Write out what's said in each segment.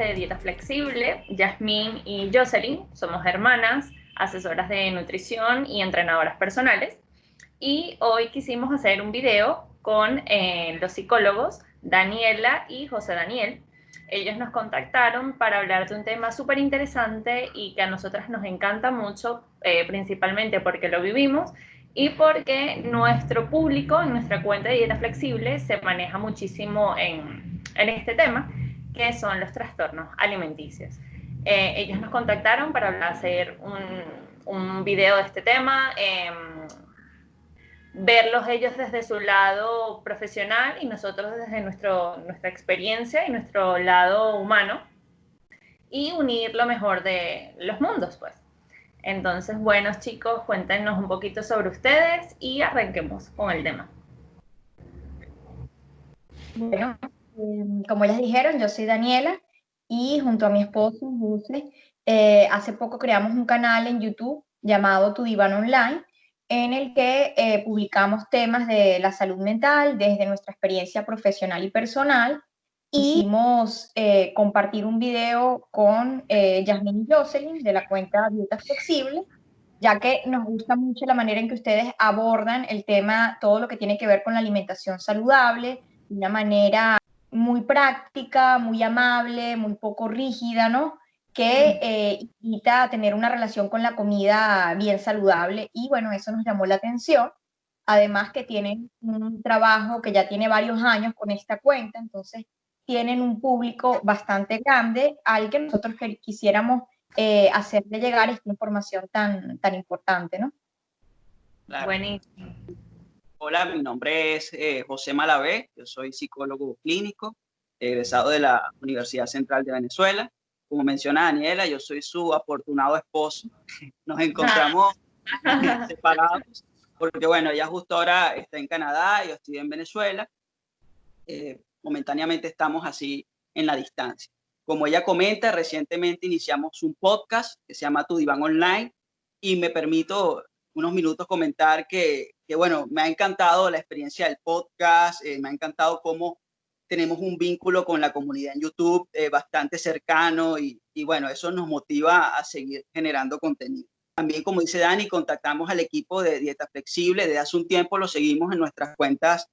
de Dieta Flexible, Yasmín y Jocelyn. Somos hermanas, asesoras de nutrición y entrenadoras personales. Y hoy quisimos hacer un video con los psicólogos Daniela y José Daniel. Ellos nos contactaron para hablar de un tema súper interesante y que a nosotras nos encanta mucho, principalmente porque lo vivimos y porque nuestro público, en nuestra cuenta de Dieta Flexible, se maneja muchísimo en este tema, que son los trastornos alimenticios. Ellos nos contactaron para hacer un video de este tema, verlos ellos desde su lado profesional y nosotros desde nuestra experiencia y nuestro lado humano, y unir lo mejor de los mundos, pues. Entonces, bueno, chicos, cuéntenos un poquito sobre ustedes y arranquemos con el tema. Bueno, como ellas dijeron, yo soy Daniela y junto a mi esposo, José, hace poco creamos un canal en YouTube llamado Tu Diván Online, en el que publicamos temas de la salud mental desde nuestra experiencia profesional y personal. Y quisimos compartir un video con Yasmín y Jocelyn de la cuenta Dieta Flexible, ya que nos gusta mucho la manera en que ustedes abordan el tema, todo lo que tiene que ver con la alimentación saludable, de una manera muy práctica, muy amable, muy poco rígida, ¿no? Que invita a tener una relación con la comida bien saludable, y bueno, eso nos llamó la atención. Además que tienen un trabajo que ya tiene varios años con esta cuenta, entonces tienen un público bastante grande al que nosotros quisiéramos hacerle llegar esta información tan importante, ¿no? Claro. Buenísimo. Hola, mi nombre es José Malavé, yo soy psicólogo clínico, egresado de la Universidad Central de Venezuela. Como menciona Daniela, yo soy su afortunado esposo. Nos encontramos separados porque, bueno, ella justo ahora está en Canadá, yo estoy en Venezuela. Momentáneamente estamos así en la distancia. Como ella comenta, recientemente iniciamos un podcast que se llama Tu Diván Online, y me permito unos minutos comentar que bueno, me ha encantado la experiencia del podcast, me ha encantado cómo tenemos un vínculo con la comunidad en YouTube bastante cercano, y bueno, eso nos motiva a seguir generando contenido. También, como dice Dani, contactamos al equipo de Dieta Flexible, desde hace un tiempo lo seguimos en nuestras cuentas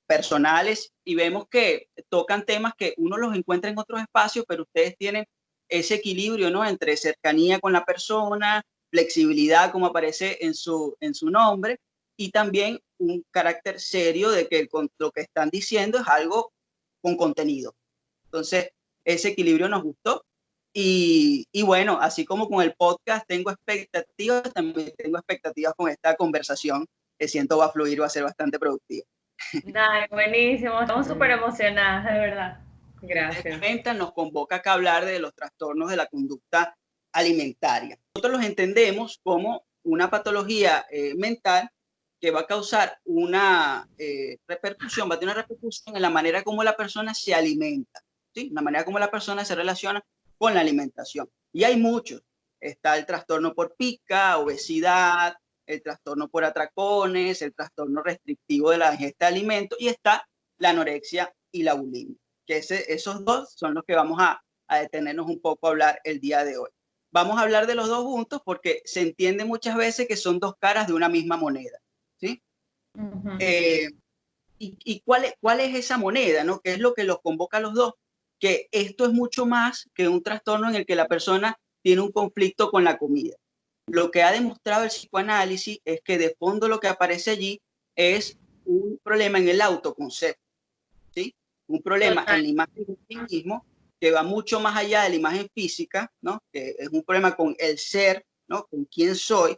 personales, y vemos que tocan temas que uno los encuentra en otros espacios, pero ustedes tienen ese equilibrio, ¿no? Entre cercanía con la persona, flexibilidad, como aparece en su nombre, y también un carácter serio de que lo que están diciendo es algo con contenido. Entonces, ese equilibrio nos gustó. Y bueno, así como con el podcast tengo expectativas, también tengo expectativas con esta conversación, que siento va a fluir, va a ser bastante productiva. Dale, buenísimo, estamos súper emocionadas, de verdad. Gracias. Nos convoca acá a hablar de los trastornos de la conducta alimentaria. Nosotros los entendemos como una patología mental que va a causar una repercusión, va a tener una repercusión en la manera como la persona se alimenta, ¿sí? La manera como la persona se relaciona con la alimentación. Y hay muchos. Está el trastorno por pica, obesidad, el trastorno por atracones, el trastorno restrictivo de la ingesta de alimentos, y está la anorexia y la bulimia, que esos dos son los que vamos a detenernos un poco a hablar el día de hoy. Vamos a hablar de los dos juntos porque se entiende muchas veces que son dos caras de una misma moneda, ¿sí? Uh-huh. ¿Y cuál es esa moneda, ¿no? ¿Qué es lo que los convoca a los dos? Que esto es mucho más que un trastorno en el que la persona tiene un conflicto con la comida. Lo que ha demostrado el psicoanálisis es que de fondo lo que aparece allí es un problema en el autoconcepto, ¿sí? Un problema en la imagen de sí mismo que va mucho más allá de la imagen física, ¿no? Que es un problema con el ser, ¿no? Con quién soy,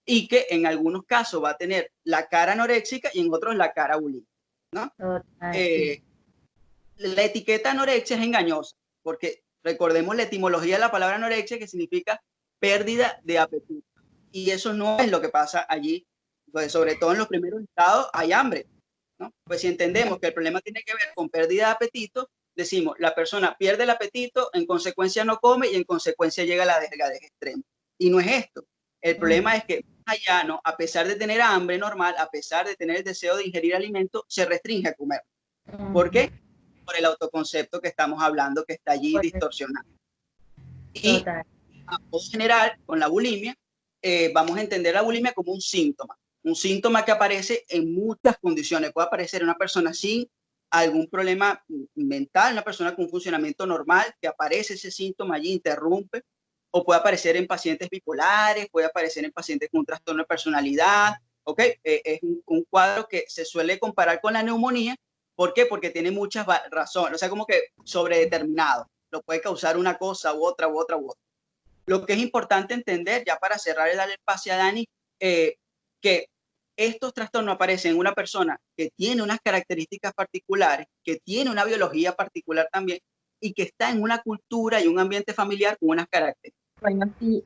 y que en algunos casos va a tener la cara anoréxica y en otros la cara bulímica, ¿no? La etiqueta anorexia es engañosa porque recordemos la etimología de la palabra anorexia, que significa pérdida de apetito, y eso no es lo que pasa allí. Pues sobre todo en los primeros estados hay hambre, ¿no? Pues si entendemos que el problema tiene que ver con pérdida de apetito, decimos, la persona pierde el apetito, en consecuencia no come y en consecuencia llega a la delgadez extrema. Y no es esto. El problema es que allá, ¿no? A pesar de tener hambre normal, a pesar de tener el deseo de ingerir alimento, se restringe a comer. ¿Por qué? por el autoconcepto que estamos hablando, que está allí distorsionado. Y Total. a modo general, con la bulimia, vamos a entender la bulimia como un síntoma que aparece en muchas condiciones. Puede aparecer en una persona sin algún problema mental, una persona con un funcionamiento normal, que aparece ese síntoma allí, interrumpe, o puede aparecer en pacientes bipolares, puede aparecer en pacientes con un trastorno de personalidad, ¿ok? Es un cuadro que se suele comparar con la neumonía. ¿Por qué? Porque tiene muchas razones, o sea, como que sobredeterminado. Lo puede causar una cosa u otra, u otra, u otra. Lo que es importante entender, ya para cerrar y darle el pase a Dani, que estos trastornos aparecen en una persona que tiene unas características particulares, que tiene una biología particular también, y que está en una cultura y un ambiente familiar con unas características. Bueno, sí,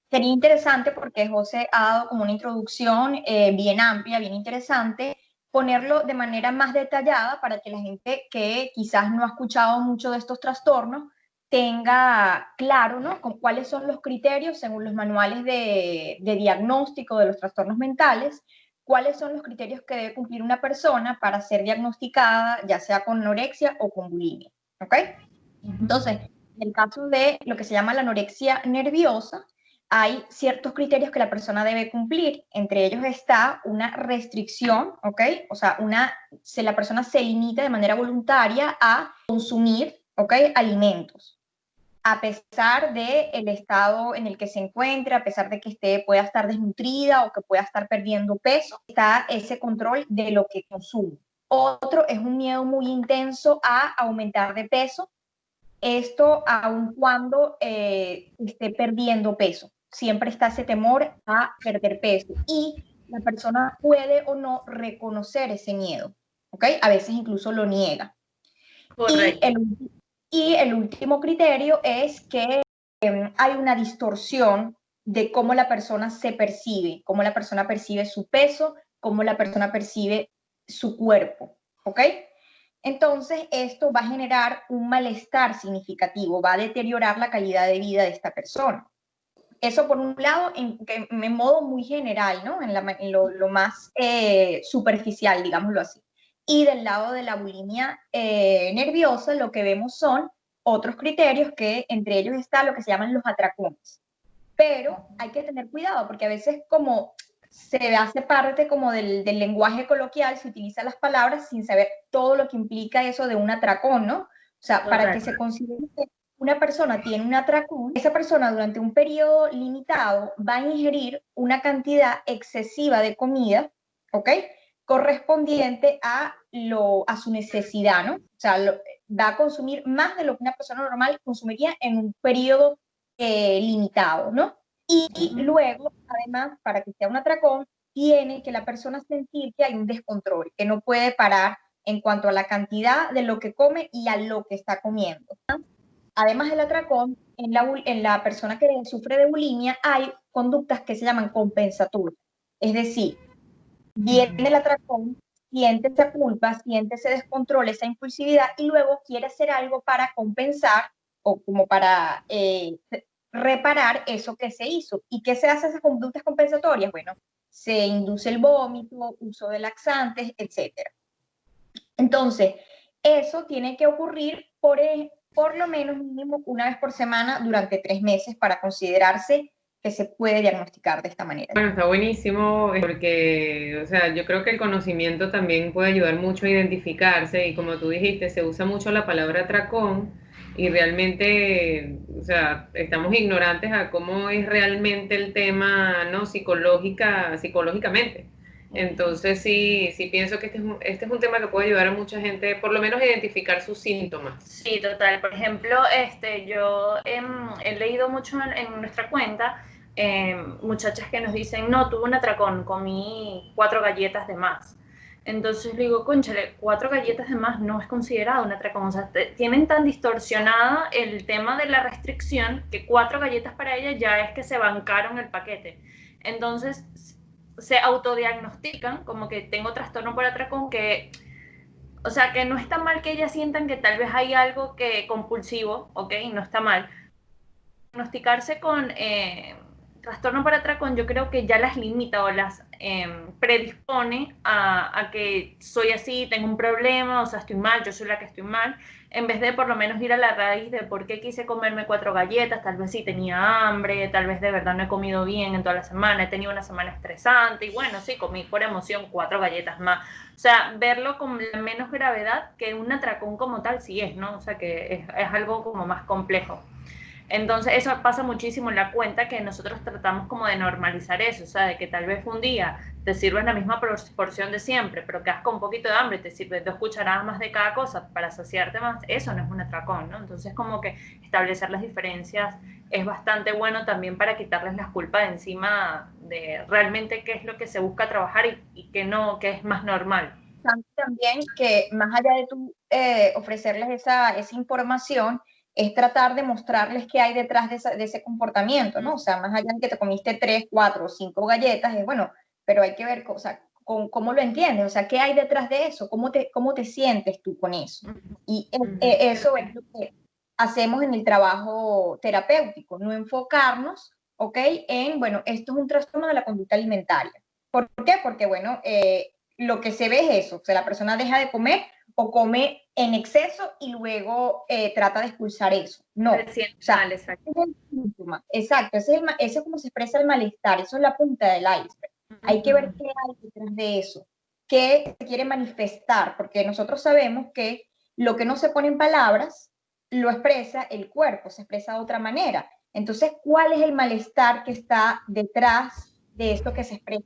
sería interesante porque José ha dado como una introducción bien amplia, bien interesante, ponerlo de manera más detallada para que la gente que quizás no ha escuchado mucho de estos trastornos tenga claro, ¿no?, con cuáles son los criterios según los manuales de diagnóstico de los trastornos mentales, cuáles son los criterios que debe cumplir una persona para ser diagnosticada, ya sea con anorexia o con bulimia, ¿ok? Entonces, en el caso de lo que se llama la anorexia nerviosa, hay ciertos criterios que la persona debe cumplir. Entre ellos está una restricción, ¿ok? O sea, la persona se limita de manera voluntaria a consumir, ¿ok?, alimentos, a pesar del estado en el que se encuentre, a pesar de que pueda estar desnutrida o que pueda estar perdiendo peso, está ese control de lo que consume. Otro es un miedo muy intenso a aumentar de peso, esto aun cuando esté perdiendo peso. Siempre está ese temor a perder peso y la persona puede o no reconocer ese miedo, ¿ok? A veces incluso lo niega. Correcto. Y el último criterio es que hay una distorsión de cómo la persona se percibe, cómo la persona percibe su peso, cómo la persona percibe su cuerpo, ¿ok? Entonces, esto va a generar un malestar significativo, va a deteriorar la calidad de vida de esta persona. Eso por un lado, en modo muy general, ¿no? En lo más superficial, digámoslo así. Y del lado de la bulimia nerviosa, lo que vemos son otros criterios que entre ellos está lo que se llaman los atracones. Pero hay que tener cuidado porque a veces como se hace parte como del lenguaje coloquial, se utilizan las palabras sin saber todo lo que implica eso de un atracón, ¿no? O sea, para que se considere que una persona tiene un atracón, esa persona durante un periodo limitado va a ingerir una cantidad excesiva de comida, ¿ok?, correspondiente a su necesidad, ¿no? O sea, va a consumir más de lo que una persona normal consumiría en un periodo limitado, ¿no? Y luego, además, para que sea un atracón, tiene que la persona sentir que hay un descontrol, que no puede parar en cuanto a la cantidad de lo que come y a lo que está comiendo. Además del atracón, en la persona que sufre de bulimia hay conductas que se llaman compensatorias. Es decir, viene el atracón, siente esa culpa, siente ese descontrol, esa impulsividad y luego quiere hacer algo para compensar o como para reparar eso que se hizo. ¿Y qué se hace esas conductas compensatorias? Bueno, se induce el vómito, uso de laxantes, etc. Entonces, eso tiene que ocurrir por lo menos mínimo una vez por semana durante 3 meses para considerarse que se puede diagnosticar de esta manera. Bueno, está buenísimo porque, o sea, yo creo que el conocimiento también puede ayudar mucho a identificarse y como tú dijiste, se usa mucho la palabra atracón y realmente, o sea, estamos ignorantes a cómo es realmente el tema, ¿no?, psicológicamente. Entonces sí pienso que este es un tema que puede ayudar a mucha gente, por lo menos a identificar sus síntomas. Sí, total. Por ejemplo, yo he leído mucho en nuestra cuenta muchachas que nos dicen, no, tuve un atracón, comí 4 galletas de más. Entonces le digo, cónchale, 4 galletas de más no es considerado un atracón. O sea, tienen tan distorsionada el tema de la restricción que 4 galletas para ellas ya es que se bancaron el paquete. Entonces se autodiagnostican como que tengo trastorno por atracón, o sea, que no está mal que ellas sientan que tal vez hay algo compulsivo, ¿ok? No está mal. Diagnosticarse con trastorno por atracón, yo creo que ya las limita o las predispone a que soy así, tengo un problema, o sea, estoy mal, yo soy la que estoy mal, en vez de por lo menos ir a la raíz de por qué quise comerme 4 galletas, tal vez sí tenía hambre, tal vez de verdad no he comido bien en toda la semana, he tenido una semana estresante y bueno, sí, comí por emoción 4 galletas más. O sea, verlo con la menos gravedad que un atracón como tal sí es, ¿no? O sea, que es algo como más complejo. Entonces eso pasa muchísimo en la cuenta, que nosotros tratamos como de normalizar eso, o sea, de que tal vez un día te sirves la misma porción de siempre, pero quedas con un poquito de hambre y te sirves 2 cucharadas más de cada cosa para saciarte más, eso no es un atracón, ¿no? Entonces como que establecer las diferencias es bastante bueno también para quitarles las culpas de encima de realmente qué es lo que se busca trabajar y qué no, qué es más normal. También que más allá de tú ofrecerles esa información, es tratar de mostrarles qué hay detrás de ese comportamiento, ¿no? O sea, más allá de que te comiste 3, 4, 5 galletas, es bueno, pero hay que ver, o sea, cómo lo entiendes, o sea, qué hay detrás de eso, cómo te sientes tú con eso. Y eso es lo que hacemos en el trabajo terapéutico, no enfocarnos, ¿ok? En, bueno, esto es un trastorno de la conducta alimentaria. ¿Por qué? Porque, bueno, lo que se ve es eso, o sea, la persona deja de comer o come en exceso y luego trata de expulsar eso. No, o sea, mal, exacto. Exacto, ese es como se expresa el malestar, eso es la punta del iceberg. Hay que ver qué hay detrás de eso, qué se quiere manifestar, porque nosotros sabemos que lo que no se pone en palabras lo expresa el cuerpo, se expresa de otra manera. Entonces, ¿cuál es el malestar que está detrás de esto que se expresa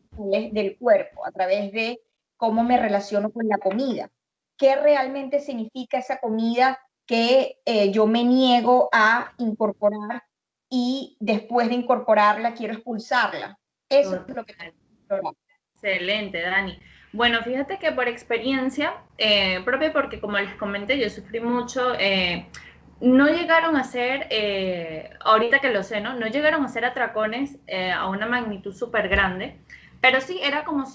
del cuerpo a través de cómo me relaciono con la comida? ¿Qué realmente significa esa comida que yo me niego a incorporar y después de incorporarla quiero expulsarla? Eso es lo que tengo que explorar. Excelente, Dani. Bueno, fíjate que por experiencia propia, porque como les comenté, yo sufrí mucho, no llegaron a ser, ahorita que lo sé, ¿no? No llegaron a ser atracones a una magnitud súper grande, pero sí era como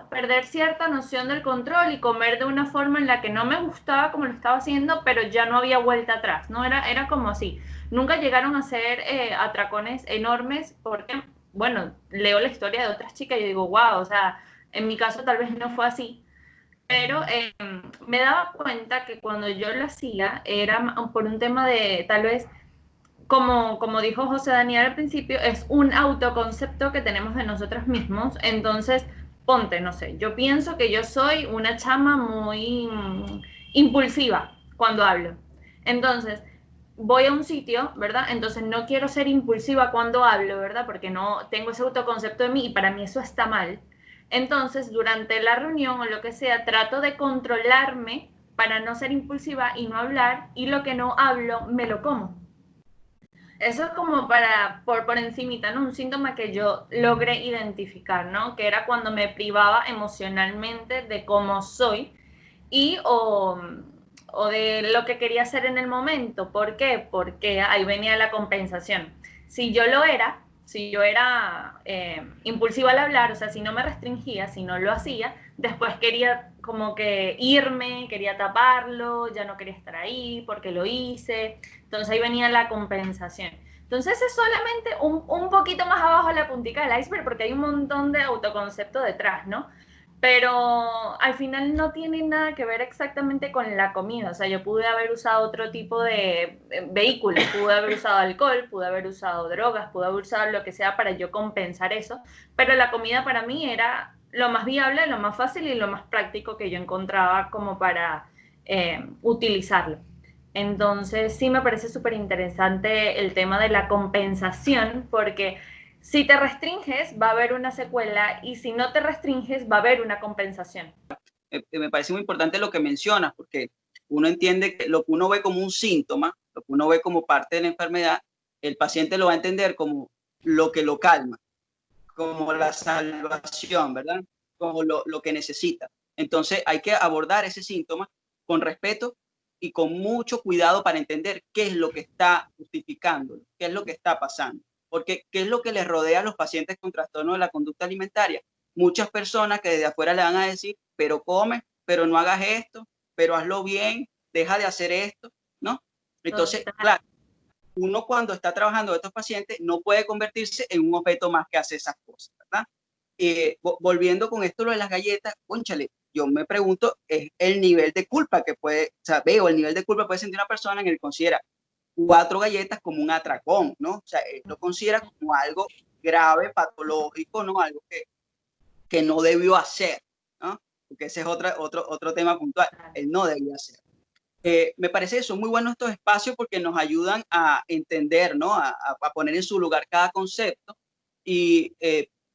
perder cierta noción del control y comer de una forma en la que no me gustaba como lo estaba haciendo, pero ya no había vuelta atrás, ¿no? Era como así. Nunca llegaron a ser atracones enormes porque, bueno, leo la historia de otras chicas y digo, wow, o sea, en mi caso tal vez no fue así, pero me daba cuenta que cuando yo lo hacía era por un tema de tal vez, como dijo José Daniel al principio, es un autoconcepto que tenemos de nosotros mismos. Entonces, ponte, no sé, yo pienso que yo soy una chama muy impulsiva cuando hablo. Entonces, voy a un sitio, ¿verdad? Entonces no quiero ser impulsiva cuando hablo, ¿verdad? Porque no tengo ese autoconcepto de mí y para mí eso está mal. Entonces, durante la reunión o lo que sea, trato de controlarme para no ser impulsiva y no hablar, y lo que no hablo me lo como. Eso es como por encimita, ¿no? Un síntoma que yo logré identificar, ¿no? Que era cuando me privaba emocionalmente de cómo soy y o de lo que quería hacer en el momento. ¿Por qué? Porque ahí venía la compensación. Si yo era impulsiva al hablar, o sea, si no me restringía, si no lo hacía, después quería como que irme, quería taparlo, ya no quería estar ahí porque lo hice. Entonces ahí venía la compensación. Entonces es solamente un poquito más abajo de la puntica del iceberg porque hay un montón de autoconcepto detrás, ¿no? Pero al final no tiene nada que ver exactamente con la comida. O sea, yo pude haber usado otro tipo de vehículo, pude haber usado alcohol, pude haber usado drogas, pude haber usado lo que sea para yo compensar eso, pero la comida para mí era lo más viable, lo más fácil y lo más práctico que yo encontraba como para utilizarlo. Entonces sí me parece súper interesante el tema de la compensación, porque si te restringes va a haber una secuela y si no te restringes va a haber una compensación. Me parece muy importante lo que mencionas, porque uno entiende que lo que uno ve como un síntoma, lo que uno ve como parte de la enfermedad, el paciente lo va a entender como lo que lo calma, como la salvación, ¿verdad? Como lo que necesita. Entonces hay que abordar ese síntoma con respeto y con mucho cuidado para entender qué es lo que está justificando, qué es lo que está pasando. Porque qué es lo que les rodea a los pacientes con trastorno de la conducta alimentaria. Muchas personas que desde afuera le van a decir, pero come, pero no hagas esto, pero hazlo bien, deja de hacer esto, ¿no? Entonces, claro, uno cuando está trabajando con estos pacientes no puede convertirse en un objeto más que hace esas cosas, ¿verdad? volviendo con esto lo de las galletas, cónchale, yo me pregunto, es el nivel de culpa que puede, o sea, veo el nivel de culpa que puede sentir una persona en el que considera 4 galletas como un atracón, ¿no? O sea, él lo considera como algo grave, patológico, ¿no? Algo que no debió hacer, ¿no? Porque ese es otro tema puntual, él no debió hacer. Me parece que son muy buenos estos espacios porque nos ayudan a entender, ¿no? A poner en su lugar cada concepto y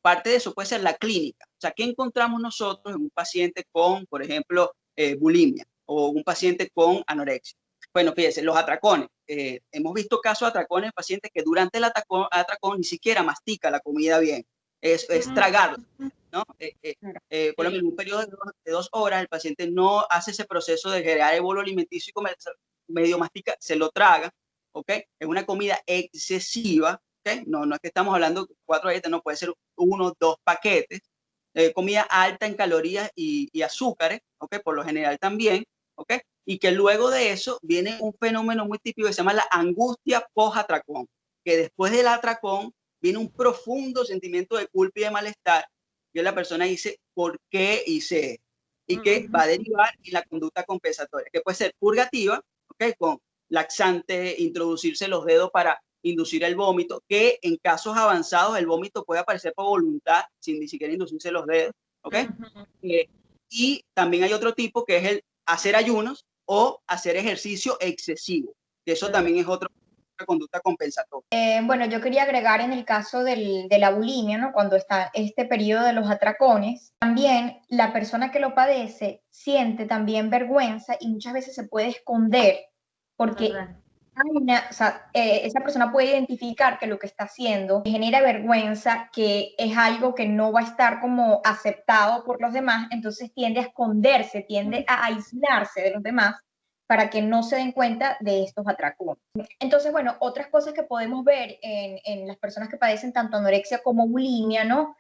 parte de eso puede ser la clínica. O sea, ¿qué encontramos nosotros en un paciente con, por ejemplo, bulimia o un paciente con anorexia? Bueno, fíjense, los atracones. Hemos visto casos de atracones de pacientes que durante el atracón ni siquiera mastica la comida bien. Es tragar, ¿no? Por ejemplo, en un periodo de 2 horas, el paciente no hace ese proceso de generar el bolo alimenticio y comer, medio mastica, se lo traga, ¿ok? Es una comida excesiva, ¿ok? No es que estamos hablando de 4 galletas, no, puede ser 1, 2 paquetes. Comida alta en calorías y azúcares, ¿ok? Por lo general también, ¿ok? Y que luego de eso viene un fenómeno muy típico que se llama la angustia post-atracón, que después del atracón viene un profundo sentimiento de culpa y de malestar, que la persona dice, ¿por qué hice esto? Y que va a derivar en la conducta compensatoria, que puede ser purgativa, ¿ok? Con laxante, introducirse los dedos para inducir el vómito, que en casos avanzados el vómito puede aparecer por voluntad, sin ni siquiera inducirse los dedos, ¿ok? Y también hay otro tipo que es el hacer ayunos o hacer ejercicio excesivo, que eso también es otra conducta compensatoria. Bueno, yo quería agregar en el caso de la bulimia, ¿no? Cuando está este periodo de los atracones, también la persona que lo padece siente también vergüenza y muchas veces se puede esconder porque o sea, esa persona puede identificar que lo que está haciendo genera vergüenza, que es algo que no va a estar como aceptado por los demás, entonces tiende a esconderse, tiende a aislarse de los demás para que no se den cuenta de estos atracones. Entonces, bueno, otras cosas que podemos ver en las personas que padecen tanto anorexia como bulimia, ¿no?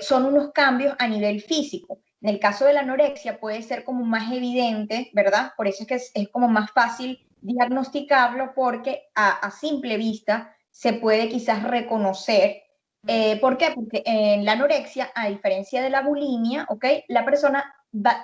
Son unos cambios a nivel físico. En el caso de la anorexia puede ser como más evidente, ¿verdad? Por eso es que es como más fácil diagnosticarlo porque a simple vista se puede quizás reconocer. ¿Por qué? Porque en la anorexia, a diferencia de la bulimia, ¿ok? La persona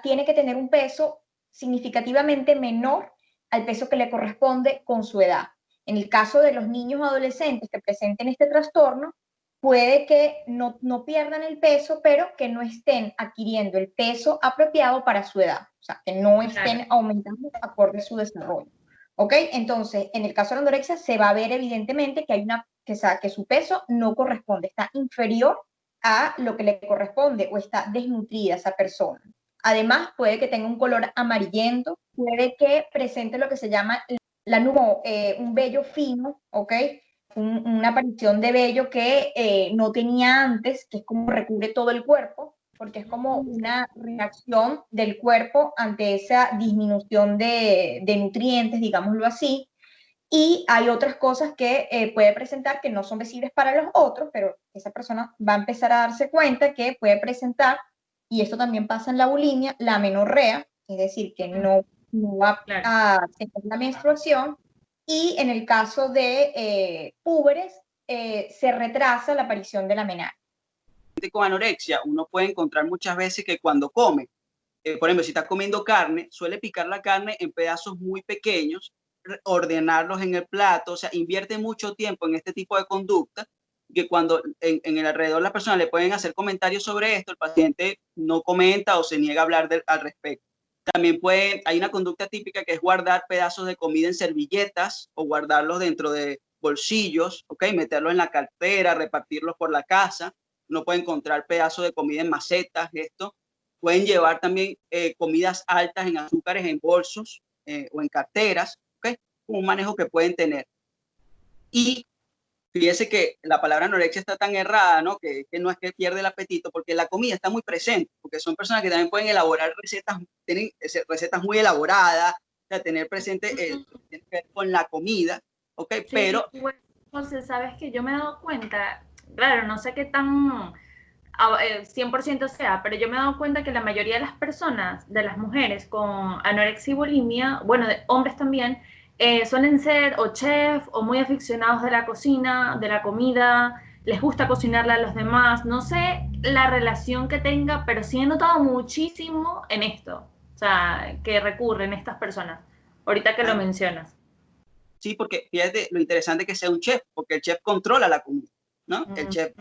tiene que tener un peso significativamente menor al peso que le corresponde con su edad. En el caso de los niños o adolescentes que presenten este trastorno, puede que no pierdan el peso, pero que no estén adquiriendo el peso apropiado para su edad, o sea, que no estén aumentando acorde a su desarrollo. ¿Ok? Entonces, en el caso de la anorexia se va a ver evidentemente que hay que su peso no corresponde, está inferior a lo que le corresponde o está desnutrida esa persona. Además, puede que tenga un color amarillento, puede que presente lo que se llama un vello fino, ¿ok? Una aparición de vello que no tenía antes, que es como recubre todo el cuerpo, porque es como una reacción del cuerpo ante esa disminución de nutrientes, digámoslo así. Y hay otras cosas que puede presentar que no son visibles para los otros, pero esa persona va a empezar a darse cuenta que puede presentar, y esto también pasa en la bulimia, la amenorrea, es decir, que no va a tener la menstruación, y en el caso de púberes, se retrasa la aparición de la menarquia. Con anorexia, uno puede encontrar muchas veces que cuando come, por ejemplo, si está comiendo carne, suele picar la carne en pedazos muy pequeños, ordenarlos en el plato, o sea, invierte mucho tiempo en este tipo de conducta, que cuando en el alrededor las personas le pueden hacer comentarios sobre esto, el paciente no comenta o se niega a hablar al respecto. También hay una conducta típica que es guardar pedazos de comida en servilletas o guardarlos dentro de bolsillos, ¿ok? Meterlos en la cartera, repartirlos por la casa. Uno puede encontrar pedazos de comida en macetas, esto. Pueden llevar también comidas altas en azúcares en bolsos o en carteras, ¿ok? Un manejo que pueden tener. Y fíjese que la palabra anorexia está tan errada, ¿no? Que no es que pierde el apetito, porque la comida está muy presente, porque son personas que también pueden elaborar recetas, tienen recetas muy elaboradas, o sea, tener presente, tiene que ver con la comida, ¿ok? Sí, pero... Pues, José, sabes que yo me he dado cuenta, claro, no sé qué tan 100% sea, pero yo me he dado cuenta que la mayoría de las personas, de las mujeres con anorexia y bulimia, bueno, de hombres también, suelen ser o chef o muy aficionados de la cocina, de la comida, les gusta cocinarle a los demás, no sé la relación que tenga, pero sí he notado muchísimo en esto, o sea, que recurren estas personas, ahorita que lo mencionas. Sí, porque fíjate lo interesante que sea un chef, porque el chef controla la comida, ¿no? El chef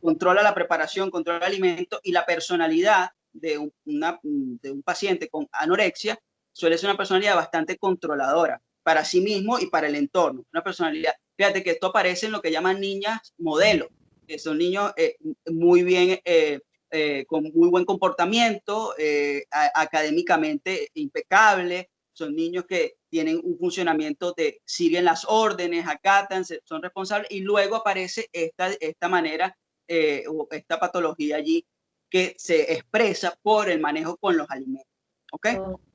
controla la preparación, controla el alimento, y la personalidad de un paciente con anorexia suele ser una personalidad bastante controladora para sí mismo y para el entorno. Una personalidad, fíjate que esto aparece en lo que llaman niñas modelo, que son niños muy bien, con muy buen comportamiento, académicamente impecable. Son niños que tienen un funcionamiento de siguen las órdenes, acatan, son responsables, y luego aparece esta manera, o esta patología allí que se expresa por el manejo con los alimentos. ¿Ok?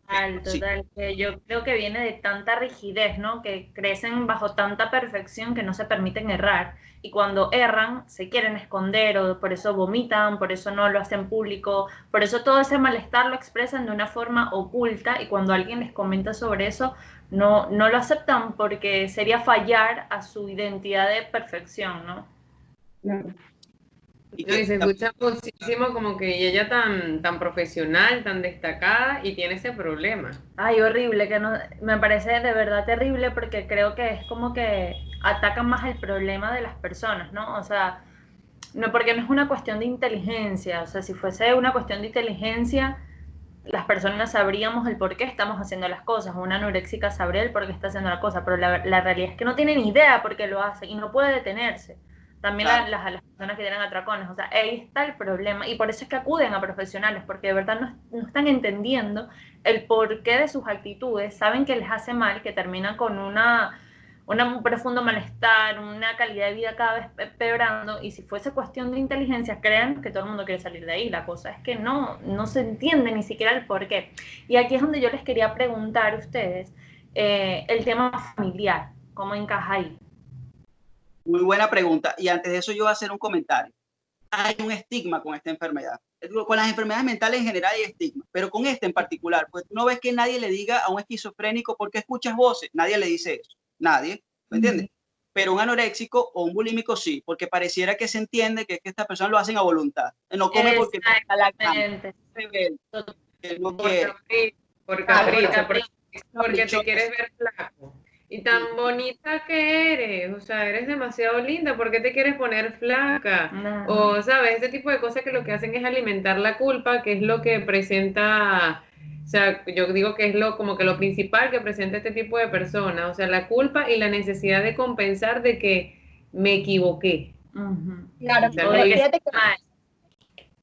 Total, total. Sí. Que yo creo que viene de tanta rigidez, ¿no? Que crecen bajo tanta perfección que no se permiten errar. Y cuando erran, se quieren esconder, o por eso vomitan, por eso no lo hacen público, por eso todo ese malestar lo expresan de una forma oculta, y cuando alguien les comenta sobre eso, no lo aceptan porque sería fallar a su identidad de perfección, ¿no? Claro. Y se escucha muchísimo como que ella tan profesional, tan destacada, y tiene ese problema. Ay, horrible, que no, me parece de verdad terrible, porque creo que es como que atacan más el problema de las personas, ¿no? O sea, no, porque no es una cuestión de inteligencia, o sea, si fuese una cuestión de inteligencia, las personas sabríamos el por qué estamos haciendo las cosas, una anoréxica sabría el por qué está haciendo la cosa, pero la realidad es que no tiene ni idea por qué lo hace y no puede detenerse. También claro. las personas que tienen atracones, o sea, ahí está el problema, y por eso es que acuden a profesionales, porque de verdad no están entendiendo el porqué de sus actitudes, saben que les hace mal, que terminan con un profundo malestar, una calidad de vida cada vez empeorando, y si fuese cuestión de inteligencia, crean que todo el mundo quiere salir de ahí. La cosa es que no se entiende ni siquiera el porqué. Y aquí es donde yo les quería preguntar a ustedes, el tema familiar, ¿cómo encaja ahí? Muy buena pregunta. Y antes de eso yo voy a hacer un comentario. Hay un estigma con esta enfermedad. Con las enfermedades mentales en general hay estigma, pero con esta en particular, pues no ves que nadie le diga a un esquizofrénico ¿por qué escuchas voces? Nadie le dice eso. Nadie, ¿me entiendes? Pero un anoréxico o un bulímico sí, porque pareciera que se entiende que estas personas lo hacen a voluntad. No come porque está la cama. No quiere. Por capricho, porque te quieres ver flaco. Y tan bonita que eres, o sea, eres demasiado linda, ¿por qué te quieres poner flaca? No. O, ¿sabes? Ese tipo de cosas que lo que hacen es alimentar la culpa, que es lo que presenta, o sea, yo digo que es como que lo principal que presenta este tipo de personas, o sea, la culpa y la necesidad de compensar de que me equivoqué. Claro, o sea,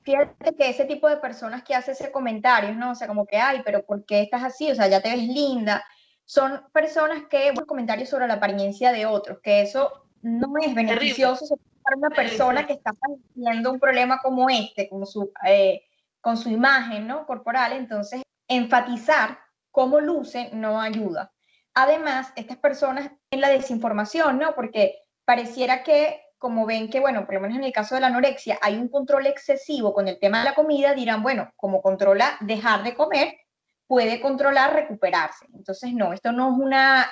fíjate que ese tipo de personas que hace ese comentario, ¿no? O sea, como que, ay, pero ¿por qué estás así? O sea, ya te ves linda. Son personas que buscan comentarios sobre la apariencia de otros, que eso no es beneficioso para una persona que está padeciendo un problema como este, con su imagen, ¿no? Corporal. Entonces, enfatizar cómo luce no ayuda. Además, estas personas en la desinformación, ¿no? Porque pareciera que, como ven que, bueno, por lo menos en el caso de la anorexia, hay un control excesivo con el tema de la comida, dirán, bueno, como controla dejar de comer, puede controlar recuperarse. Entonces, no, esto no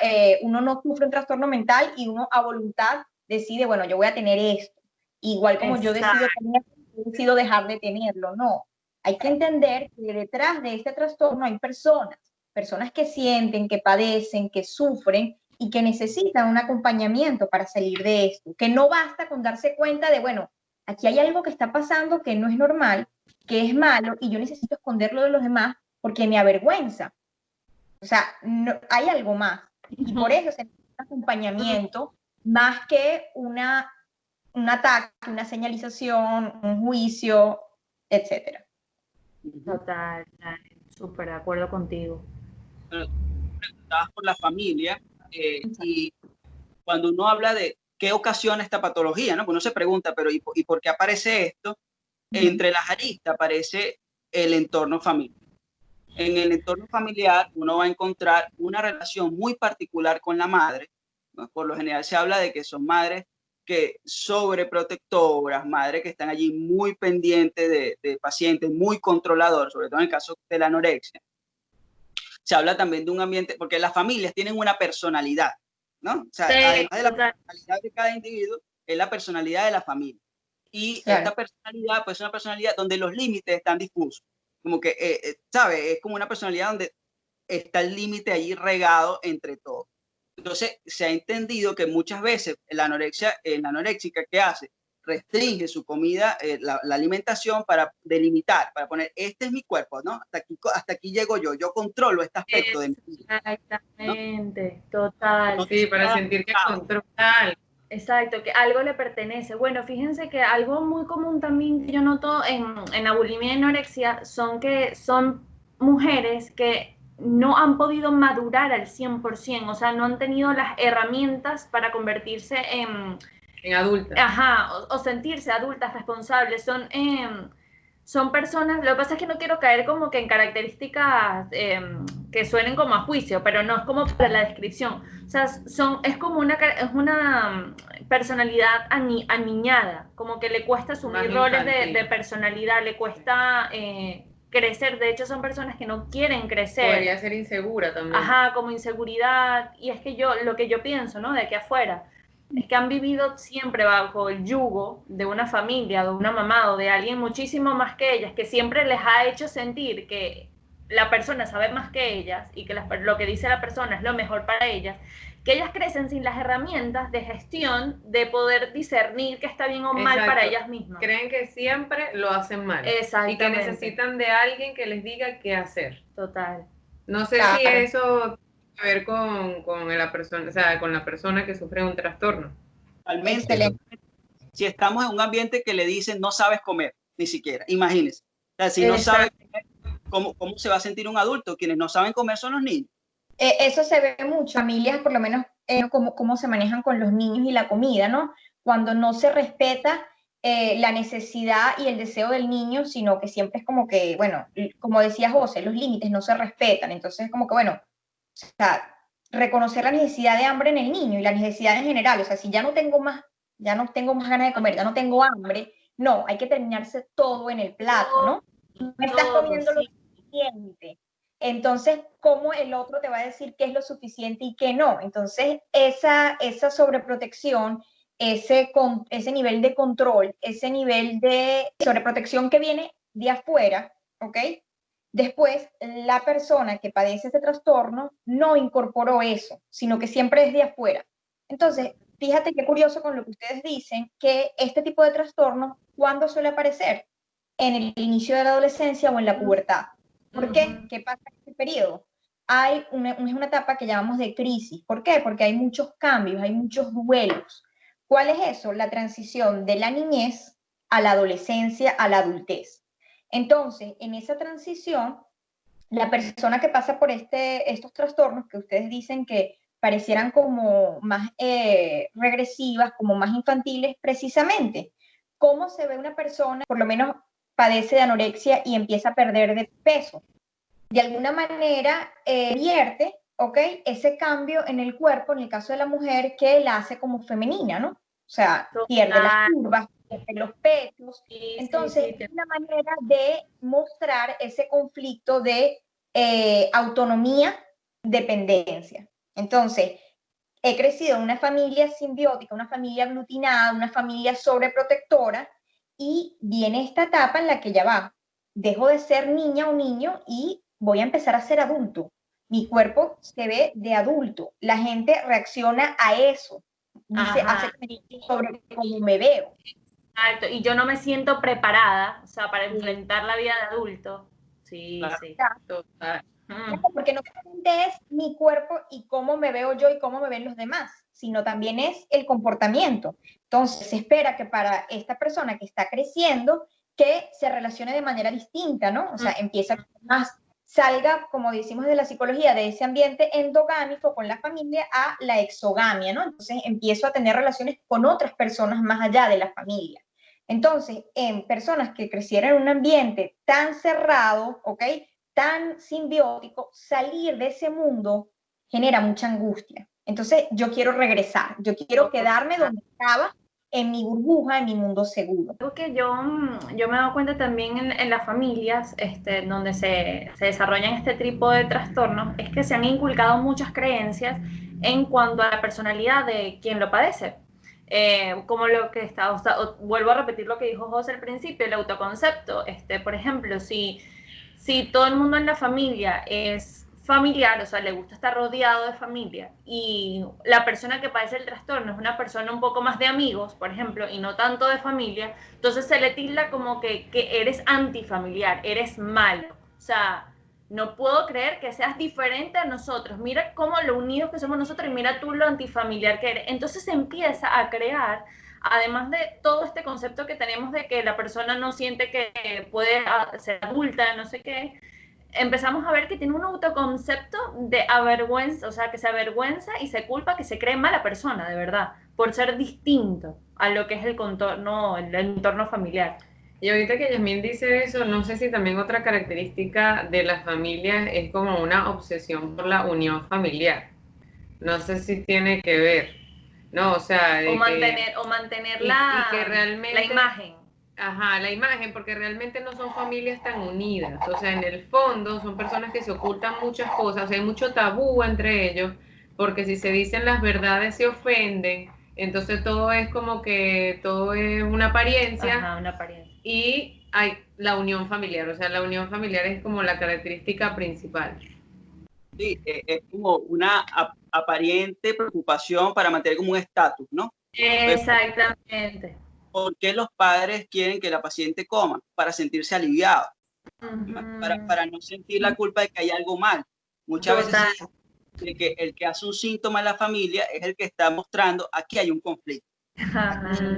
es uno no sufre un trastorno mental y uno a voluntad decide, bueno, yo voy a tener esto. Igual como yo decido dejar de tenerlo, no. Hay que entender que detrás de este trastorno hay personas que sienten, que padecen, que sufren y que necesitan un acompañamiento para salir de esto, que no basta con darse cuenta de, bueno, aquí hay algo que está pasando que no es normal, que es malo y yo necesito esconderlo de los demás porque me avergüenza. O sea, no, hay algo más. Y por eso se necesita un acompañamiento más que un ataque, una señalización, un juicio, etcétera. Total, súper de acuerdo contigo. Preguntabas por la familia y cuando uno habla de qué ocasiona esta patología, ¿no? Pues uno se pregunta, pero ¿y por qué aparece esto? Entre las aristas aparece el entorno familiar. En el entorno familiar uno va a encontrar una relación muy particular con la madre, ¿no? Por lo general se habla de que son madres que sobreprotectoras, madres que están allí muy pendientes de pacientes, muy controladores, sobre todo en el caso de la anorexia. Se habla también de un ambiente, porque las familias tienen una personalidad, ¿no? O sea, sí, además de la personalidad de cada individuo, es la personalidad de la familia. Y esta personalidad, pues es una personalidad donde los límites están difusos. Como que, ¿sabes? Es como una personalidad donde está el límite allí regado entre todos. Entonces, se ha entendido que muchas veces la anoréxica que hace, restringe su comida, la alimentación para delimitar, para poner, este es mi cuerpo, ¿no? Hasta aquí llego yo controlo este aspecto de mi vida. Exactamente, ¿no? Total. Sí, para sentir que controla. Exacto, que algo le pertenece. Bueno, fíjense que algo muy común también que yo noto en la bulimia y anorexia son mujeres que no han podido madurar al 100%, o sea, no han tenido las herramientas para convertirse en adultas. Ajá, o sentirse adultas, responsables. Son personas, lo que pasa es que no quiero caer como que en características que suenen como a juicio, pero no es como para la descripción. O sea, es como una personalidad aniñada, como que le cuesta asumir roles de personalidad, le cuesta crecer. De hecho, son personas que no quieren crecer. Podría ser insegura también. Ajá, como inseguridad. Y es que lo que yo pienso, ¿no? De aquí afuera, es que han vivido siempre bajo el yugo de una familia, de una mamá o de alguien muchísimo más que ellas, que siempre les ha hecho sentir que la persona sabe más que ellas y que lo que dice la persona es lo mejor para ellas, que ellas crecen sin las herramientas de gestión de poder discernir qué está bien o mal para ellas mismas. Creen que siempre lo hacen mal. Exactamente. Y que necesitan de alguien que les diga qué hacer. Total. No sé si eso a ver con la persona, o sea, con la persona que sufre un trastorno. Realmente, si estamos en un ambiente que le dicen no sabes comer, ni siquiera, imagínense. O sea, si no sabe comer, ¿cómo se va a sentir un adulto? Quienes no saben comer son los niños. Eso se ve mucho, familias por lo menos cómo se manejan con los niños y la comida, ¿no? Cuando no se respeta la necesidad y el deseo del niño, sino que siempre es como que, bueno, como decía José, los límites no se respetan, entonces es como que, bueno, o sea, reconocer la necesidad de hambre en el niño y la necesidad en general, o sea, si ya no tengo más ganas de comer, ya no tengo hambre, no, hay que terminarse todo en el plato, ¿no? No estás comiendo lo suficiente. Entonces, ¿cómo el otro te va a decir qué es lo suficiente y qué no? Entonces, esa sobreprotección, ese nivel de control, ese nivel de sobreprotección que viene de afuera, ¿ok? Después, la persona que padece ese trastorno no incorporó eso, sino que siempre es de afuera. Entonces, fíjate qué curioso con lo que ustedes dicen, que este tipo de trastorno, ¿cuándo suele aparecer? En el inicio de la adolescencia o en la pubertad. ¿Por qué? ¿Qué pasa en este periodo? Es una etapa que llamamos de crisis. ¿Por qué? Porque hay muchos cambios, hay muchos duelos. ¿Cuál es eso? La transición de la niñez a la adolescencia, a la adultez. Entonces, en esa transición, la persona que pasa por estos trastornos que ustedes dicen que parecieran como más regresivas, como más infantiles, precisamente, ¿cómo se ve una persona, por lo menos padece de anorexia y empieza a perder de peso? De alguna manera vierte, ¿ok? Ese cambio en el cuerpo, en el caso de la mujer, que la hace como femenina, ¿no? O sea, pierde las curvas, pierde los pechos. Entonces, es una manera de mostrar ese conflicto de autonomía, dependencia. Entonces, he crecido en una familia simbiótica, una familia aglutinada, una familia sobreprotectora, y viene esta etapa en la que ya va, dejo de ser niña o niño y voy a empezar a ser adulto. Mi cuerpo se ve de adulto. La gente reacciona a eso. Dice, hace sobre cómo me veo. Exacto. Y yo no me siento preparada, o sea, para enfrentar la vida de adulto. Sí, sí. Total. Porque no solamente es mi cuerpo y cómo me veo yo y cómo me ven los demás, sino también es el comportamiento. Entonces, se espera que para esta persona que está creciendo, que se relacione de manera distinta, ¿no? O sea, empieza más, salga, como decimos de la psicología, de ese ambiente endogámico con la familia a la exogamia, ¿no? Entonces, empiezo a tener relaciones con otras personas más allá de la familia. Entonces, en personas que crecieron en un ambiente tan cerrado, ¿ok?, tan simbiótico, salir de ese mundo genera mucha angustia. Entonces, yo quiero regresar, yo quiero quedarme donde estaba, en mi burbuja, en mi mundo seguro. Algo que yo me he dado cuenta también en las familias donde se desarrollan este tipo de trastornos, es que se han inculcado muchas creencias en cuanto a la personalidad de quien lo padece. como lo que está, o sea, vuelvo a repetir lo que dijo José al principio, el autoconcepto. Por ejemplo, si todo el mundo en la familia es familiar, o sea, le gusta estar rodeado de familia, y la persona que padece el trastorno es una persona un poco más de amigos, por ejemplo, y no tanto de familia, entonces se le tilda como que eres antifamiliar, eres malo. O sea, no puedo creer que seas diferente a nosotros. Mira cómo lo unidos que somos nosotros y mira tú lo antifamiliar que eres. Entonces se empieza a crear, además de todo este concepto que tenemos de que la persona no siente que puede ser adulta, no sé qué, empezamos a ver que tiene un autoconcepto de avergüenza, o sea, que se avergüenza y se culpa, que se cree mala persona, de verdad, por ser distinto a lo que es el entorno familiar. Y ahorita que Yasmín dice eso, no sé si también otra característica de las familias es como una obsesión por la unión familiar. No sé si tiene que ver, ¿no? O sea, o mantener la imagen. Ajá, la imagen, porque realmente no son familias tan unidas. O sea, en el fondo son personas que se ocultan muchas cosas, o sea, hay mucho tabú entre ellos, porque si se dicen las verdades se ofenden. Entonces todo es como que todo es una apariencia. Ajá, una apariencia. Y hay la unión familiar, o sea, la unión familiar es como la característica principal. Sí, es como una aparente preocupación para mantener como un estatus, ¿no? Exactamente. ¿Por qué los padres quieren que la paciente coma? Para sentirse aliviado, para no sentir la culpa de que hay algo mal. Muchas veces se dice de que el que hace un síntoma en la familia es el que está mostrando aquí hay un conflicto.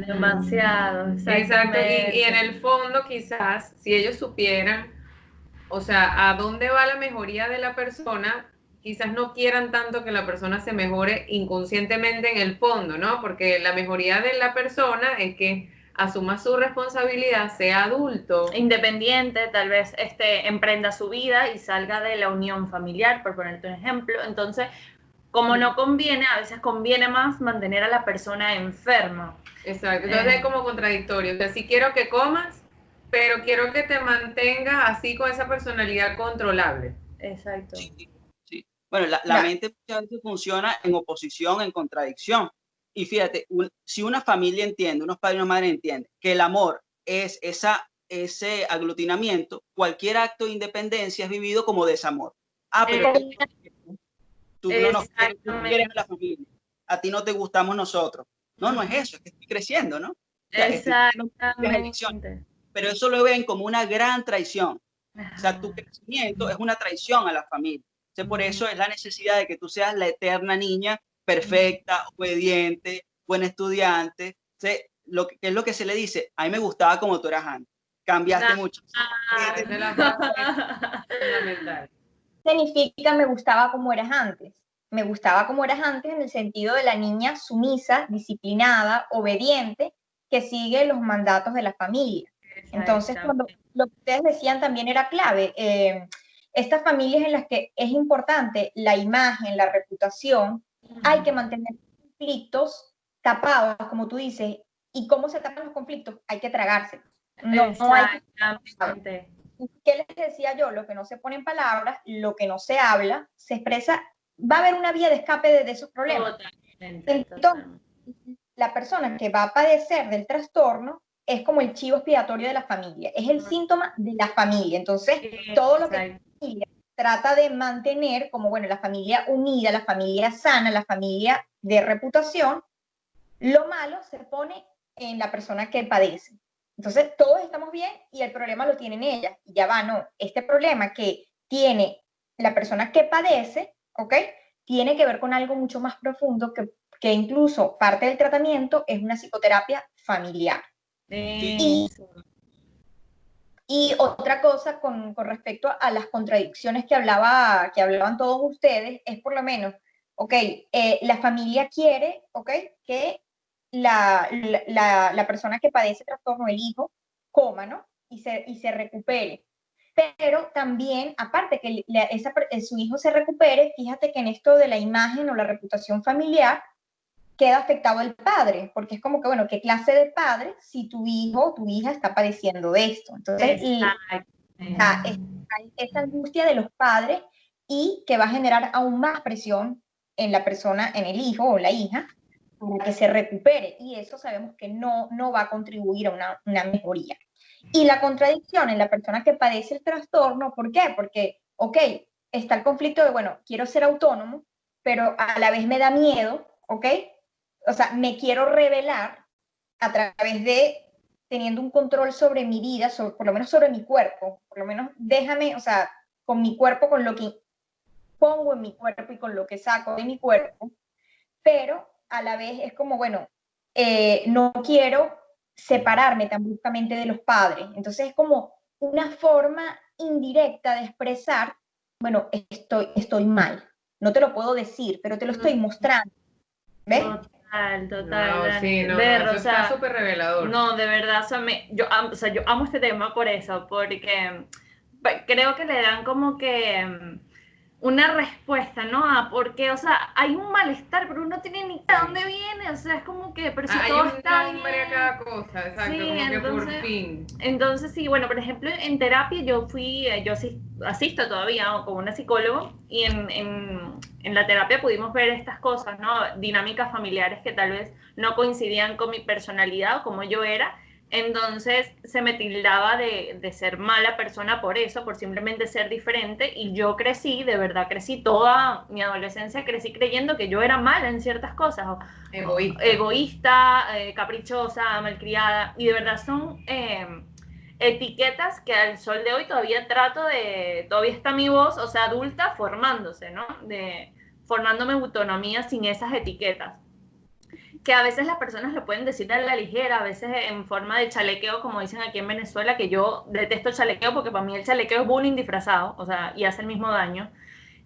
Demasiado, exacto. Y en el fondo quizás si ellos supieran, o sea, a dónde va la mejoría de la persona, quizás no quieran tanto que la persona se mejore inconscientemente en el fondo, ¿no? Porque la mejoría de la persona es que asuma su responsabilidad, sea adulto, independiente, tal vez emprenda su vida y salga de la unión familiar, por ponerte un ejemplo. Entonces, como no conviene, a veces conviene más mantener a la persona enferma. Exacto, entonces es como contradictorio. O sea, sí quiero que comas, pero quiero que te mantengas así con esa personalidad controlable. Exacto. Sí, sí. Bueno, la mente muchas veces funciona en oposición, en contradicción. Y fíjate, si una familia entiende, unos padres y una madre entienden que el amor es ese aglutinamiento, cualquier acto de independencia es vivido como desamor. Pero tú no quieres a la familia, a ti no te gustamos nosotros. No es eso, es que estoy creciendo, ¿no? Exactamente. Pero eso lo ven como una gran traición. O sea, tu crecimiento es una traición a la familia. O sea, por eso es la necesidad de que tú seas la eterna niña perfecta, obediente, buen estudiante. O sea, ¿qué es lo que se le dice? A mí me gustaba como tú eras antes. Cambiaste mucho. Fundamental. Significa me gustaba como eras antes. Me gustaba como eras antes en el sentido de la niña sumisa, disciplinada, obediente, que sigue los mandatos de la familia. Entonces, cuando lo que ustedes decían también era clave. Estas familias en las que es importante la imagen, la reputación, hay que mantener conflictos tapados, como tú dices. ¿Y cómo se tapan los conflictos? Hay que tragarse. No hay que... ¿Qué les decía yo? Lo que no se pone en palabras, lo que no se habla, se expresa, va a haber una vía de escape de esos problemas. Entonces, la persona que va a padecer del trastorno es como el chivo expiatorio de la familia, es el síntoma de la familia. Entonces, todo lo que la familia trata de mantener como, bueno, la familia unida, la familia sana, la familia de reputación, lo malo se pone en la persona que padece. Entonces, todos estamos bien y el problema lo tienen ellas. Y ya va, no. Este problema que tiene la persona que padece, ¿ok? Tiene que ver con algo mucho más profundo que incluso parte del tratamiento es una psicoterapia familiar. Y otra cosa con respecto a las contradicciones que hablaban todos ustedes, es por lo menos, ok, la familia quiere, ok, que la persona que padece trastorno, el hijo, coma, ¿no? Y se recupere. Pero también, aparte que su hijo se recupere, fíjate que en esto de la imagen o la reputación familiar, queda afectado el padre, porque es como que, bueno, ¿qué clase de padre si tu hijo o tu hija está padeciendo de esto? Entonces, esa angustia de los padres y que va a generar aún más presión en la persona, en el hijo o la hija, para que se recupere, y eso sabemos que no va a contribuir a una mejoría. Y la contradicción en la persona que padece el trastorno, ¿por qué? Porque, ok, está el conflicto de, bueno, quiero ser autónomo, pero a la vez me da miedo, ¿ok? O sea, me quiero revelar a través de teniendo un control sobre mi vida, por lo menos sobre mi cuerpo, por lo menos déjame, o sea, con mi cuerpo, con lo que pongo en mi cuerpo y con lo que saco de mi cuerpo, pero a la vez es como, bueno, no quiero separarme tan bruscamente de los padres. Entonces es como una forma indirecta de expresar, bueno, estoy mal. No te lo puedo decir, pero te lo estoy mostrando. ¿Ves? Total, No, sí, no, Ver, eso o sea, está súper revelador. No, de verdad, o sea, yo amo este tema por eso, porque creo que le dan como que una respuesta, ¿no? A porque, o sea, hay un malestar, pero uno no tiene ni idea de dónde viene, o sea, es como que, pero si Hay todo un está nombre bien. a cada cosa, exacto, Sí, como que por entonces, fin. entonces sí, bueno, por ejemplo, en terapia yo asisto todavía como una psicóloga y en la terapia pudimos ver estas cosas, ¿no? Dinámicas familiares que tal vez no coincidían con mi personalidad o como yo era. Entonces se me tildaba de ser mala persona por eso, por simplemente ser diferente, y yo crecí, de verdad crecí toda mi adolescencia, crecí creyendo que yo era mala en ciertas cosas, egoísta, caprichosa, malcriada, y de verdad son etiquetas que al sol de hoy todavía todavía está mi voz, o sea, adulta, formándose, ¿no? Formándome autonomía sin esas etiquetas, que a veces las personas lo pueden decir a la ligera, a veces en forma de chalequeo, como dicen aquí en Venezuela, que yo detesto el chalequeo porque para mí el chalequeo es bullying disfrazado, o sea, y hace el mismo daño.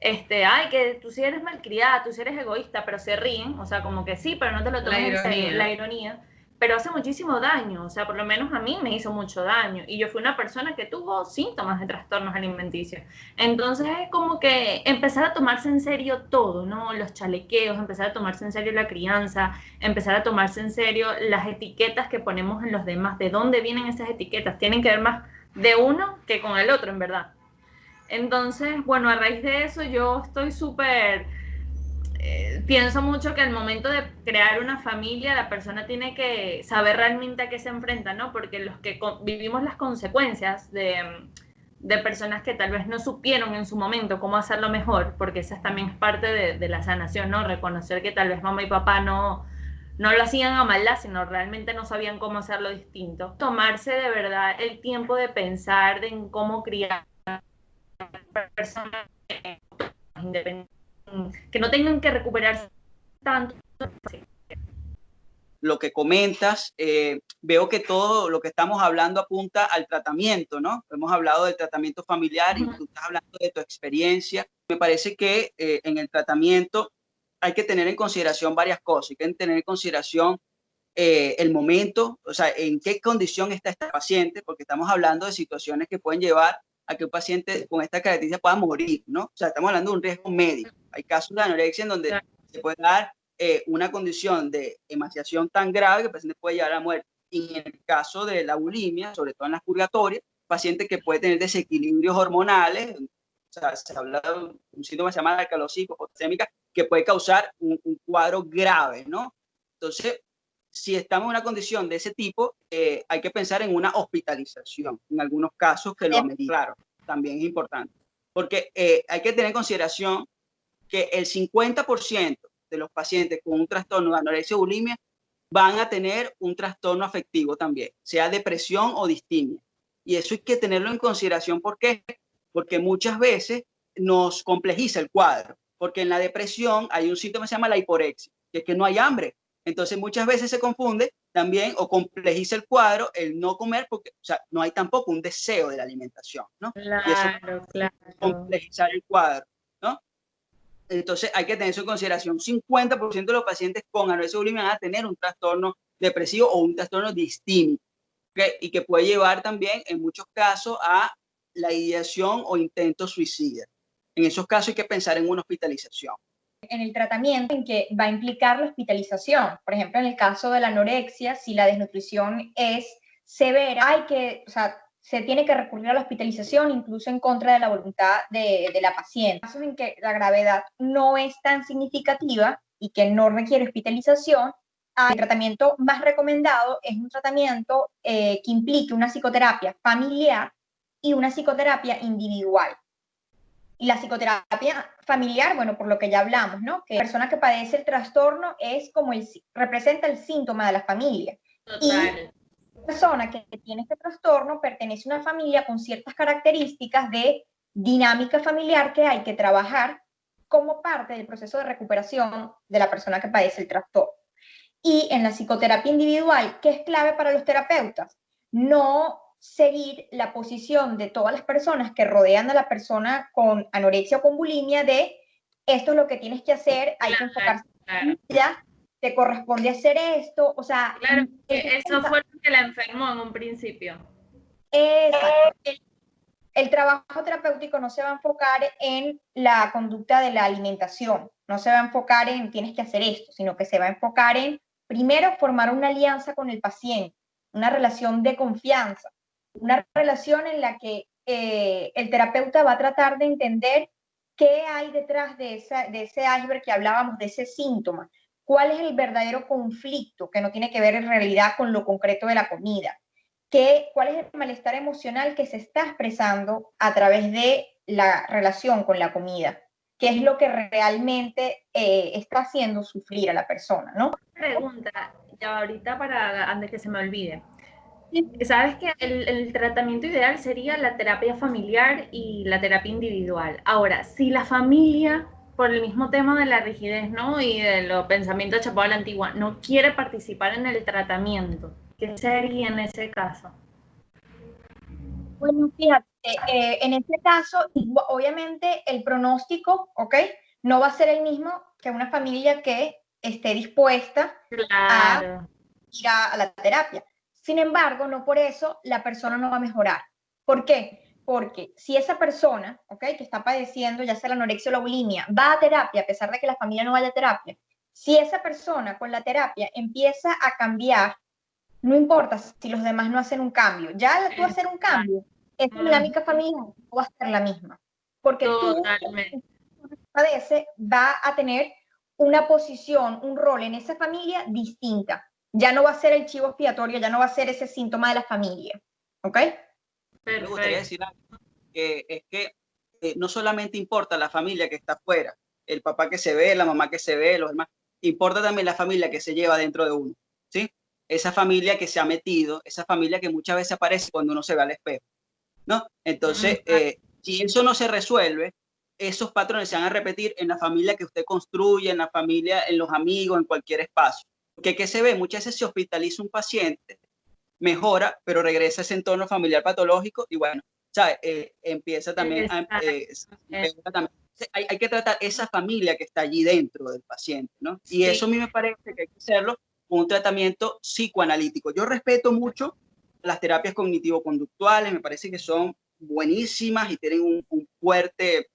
Ay, que tú sí eres malcriada, tú sí eres egoísta, pero se ríen, o sea, como que sí, pero no te lo tomes en serio, la ironía, pero hace muchísimo daño, o sea, por lo menos a mí me hizo mucho daño, y yo fui una persona que tuvo síntomas de trastornos alimenticios. Entonces es como que empezar a tomarse en serio todo, ¿no? Los chalequeos, empezar a tomarse en serio la crianza, empezar a tomarse en serio las etiquetas que ponemos en los demás, de dónde vienen esas etiquetas, tienen que ver más de uno que con el otro, en verdad. Entonces, bueno, a raíz de eso yo estoy súper, pienso mucho que al momento de crear una familia la persona tiene que saber realmente a qué se enfrenta, ¿no? Porque los que vivimos las consecuencias de personas que tal vez no supieron en su momento cómo hacerlo mejor, porque esa también es parte de la sanación, ¿no? Reconocer que tal vez mamá y papá no lo hacían a maldad, sino realmente no sabían cómo hacerlo distinto. Tomarse de verdad el tiempo de pensar en cómo criar personas independientes, que no tengan que recuperarse tanto. Lo que comentas, veo que todo lo que estamos hablando apunta al tratamiento, ¿no? Hemos hablado del tratamiento familiar y tú estás hablando de tu experiencia. Me parece que en el tratamiento hay que tener en consideración varias cosas. Hay que tener en consideración el momento, o sea, en qué condición está este paciente, porque estamos hablando de situaciones que pueden llevar a que un paciente con esta característica pueda morir, ¿no? O sea, estamos hablando de un riesgo médico. Hay casos de anorexia en donde se puede dar una condición de emaciación tan grave que el paciente puede llegar a la muerte. Y en el caso de la bulimia, sobre todo en las purgatorias, paciente que puede tener desequilibrios hormonales, o sea, se habla de un síndrome que se llama alcalosis hipopotasémica, que puede causar un cuadro grave, ¿no? Entonces, si estamos en una condición de ese tipo, hay que pensar en una hospitalización, en algunos casos que lo ameritan. Claro, también es importante, porque hay que tener en consideración que el 50% de los pacientes con un trastorno de anorexia o bulimia van a tener un trastorno afectivo también, sea depresión o distimia. Y eso hay que tenerlo en consideración. ¿Por qué? Porque muchas veces nos complejiza el cuadro, porque en la depresión hay un síntoma que se llama la hiporexia, que es que no hay hambre. Entonces muchas veces se confunde también o complejiza el cuadro el no comer, porque o sea, no hay tampoco un deseo de la alimentación, ¿no? Claro, y eso claro. complejizar el cuadro, ¿no? Entonces hay que tener eso en consideración. 50% de los pacientes con anorexia bulimia van a tener un trastorno depresivo o un trastorno distímico, ¿okay? Y que puede llevar también en muchos casos a la ideación o intento suicida. En esos casos hay que pensar en una hospitalización. En el tratamiento en que va a implicar la hospitalización. Por ejemplo, en el caso de la anorexia, si la desnutrición es severa, o sea, se tiene que recurrir a la hospitalización incluso en contra de la voluntad de la paciente. En casos en que la gravedad no es tan significativa y que no requiere hospitalización, el tratamiento más recomendado es un tratamiento que implique una psicoterapia familiar y una psicoterapia individual. Y la psicoterapia familiar, bueno, por lo que ya hablamos, ¿no? Que la persona que padece el trastorno es como representa el síntoma de la familia. Total. Y la persona que tiene este trastorno pertenece a una familia con ciertas características de dinámica familiar que hay que trabajar como parte del proceso de recuperación de la persona que padece el trastorno. Y en la psicoterapia individual, ¿qué es clave para los terapeutas? No seguir la posición de todas las personas que rodean a la persona con anorexia o con bulimia de esto es lo que tienes que hacer, hay que enfocarse en ella, te corresponde hacer esto, o sea... Claro, eso fue lo que la enfermó en un principio. Exacto. El trabajo terapéutico no se va a enfocar en la conducta de la alimentación, no se va a enfocar en tienes que hacer esto, sino que se va a enfocar en, primero, formar una alianza con el paciente, una relación de confianza, una relación en la que el terapeuta va a tratar de entender qué hay detrás de ese iceberg que hablábamos, de ese síntoma, cuál es el verdadero conflicto que no tiene que ver en realidad con lo concreto de la comida. ¿Cuál es el malestar emocional que se está expresando a través de la relación con la comida? ¿Qué es lo que realmente está haciendo sufrir a la persona, ¿no? Pregunta, ya ahorita antes que se me olvide. Sabes que el tratamiento ideal sería la terapia familiar y la terapia individual. Ahora, si la familia, por el mismo tema de la rigidez, ¿no? Y de los pensamientos chapados a la antigua, no quiere participar en el tratamiento, ¿qué sería en ese caso? Bueno, fíjate, en este caso, obviamente el pronóstico, ¿ok? No va a ser el mismo que una familia que esté dispuesta a ir a la terapia. Sin embargo, no por eso la persona no va a mejorar. ¿Por qué? Porque si esa persona, ¿ok? Que está padeciendo ya sea la anorexia o la bulimia, va a terapia a pesar de que la familia no vaya a terapia, si esa persona con la terapia empieza a cambiar, no importa si los demás no hacen un cambio, ya al tú hacer un cambio, esa dinámica familiar no va a ser la misma. Porque Totalmente. tú, padece, va a tener una posición, un rol en esa familia distinta. Ya no va a ser el chivo expiatorio, ya no va a ser ese síntoma de la familia. ¿Ok? Me gustaría decir algo, que es que no solamente importa la familia que está afuera, el papá que se ve, la mamá que se ve, los demás, importa también la familia que se lleva dentro de uno, ¿sí? Esa familia que se ha metido, esa familia que muchas veces aparece cuando uno se ve al espejo, ¿no? Entonces, si eso no se resuelve, esos patrones se van a repetir en la familia que usted construye, en la familia, en los amigos, en cualquier espacio. Porque ¿qué se ve? Muchas veces se hospitaliza un paciente, mejora, pero regresa a ese entorno familiar patológico y bueno, ¿sabes? Empieza también también. Hay que tratar esa familia que está allí dentro del paciente, ¿no? Y eso a mí me parece que hay que hacerlo con un tratamiento psicoanalítico. Yo respeto mucho las terapias cognitivo-conductuales, me parece que son buenísimas y tienen un fuerte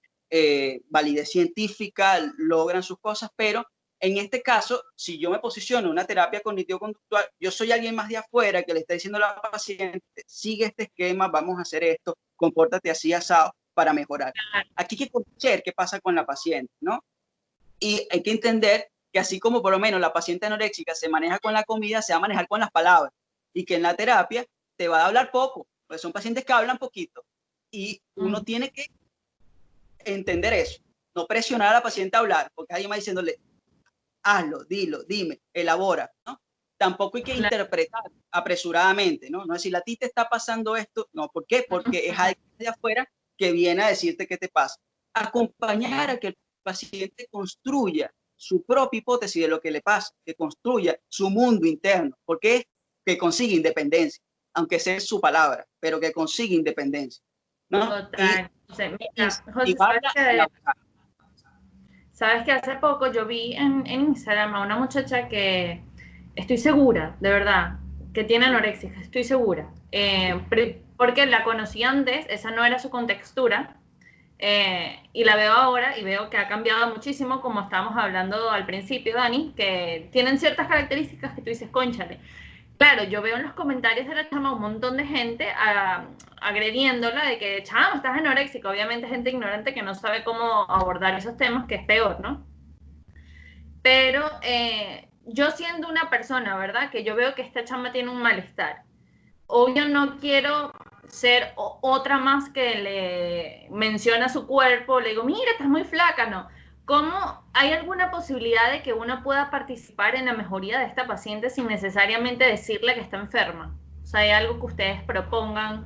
validez científica, logran sus cosas, pero en este caso, si yo me posiciono en una terapia cognitivo-conductual, yo soy alguien más de afuera que le está diciendo a la paciente, sigue este esquema, vamos a hacer esto, compórtate así asado para mejorar. Aquí hay que conocer qué pasa con la paciente, ¿no? Y hay que entender que así como por lo menos la paciente anoréxica se maneja con la comida, se va a manejar con las palabras. Y que en la terapia te va a hablar poco, pues son pacientes que hablan poquito. Y uno tiene que entender eso, no presionar a la paciente a hablar, porque alguien va diciéndole, hazlo, dilo, dime, elabora, ¿no? Tampoco hay que interpretar apresuradamente, ¿no? No decir, a ti te está pasando esto, no, ¿por qué? Porque es alguien de afuera que viene a decirte qué te pasa. Acompañar a que el paciente construya su propia hipótesis de lo que le pasa, que construya su mundo interno, porque es que consiga independencia, aunque sea su palabra, pero que consiga independencia, ¿no? Total. José, sabes que hace poco yo vi en Instagram a una muchacha que estoy segura, de verdad, que tiene anorexia, estoy segura. Porque la conocí antes, esa no era su contextura, y la veo ahora y veo que ha cambiado muchísimo, como estábamos hablando al principio, Dani, que tienen ciertas características que tú dices, cónchale. Claro, yo veo en los comentarios de la chama un montón de gente agrediéndola de que, chama, estás anoréxica. Obviamente gente ignorante que no sabe cómo abordar esos temas, que es peor, ¿no? Pero yo siendo una persona, ¿verdad? Que yo veo que esta chama tiene un malestar. Obvio no quiero ser otra más que le menciona su cuerpo, le digo, mira, estás muy flaca, no. ¿Cómo hay alguna posibilidad de que uno pueda participar en la mejoría de esta paciente sin necesariamente decirle que está enferma? O sea, ¿hay algo que ustedes propongan,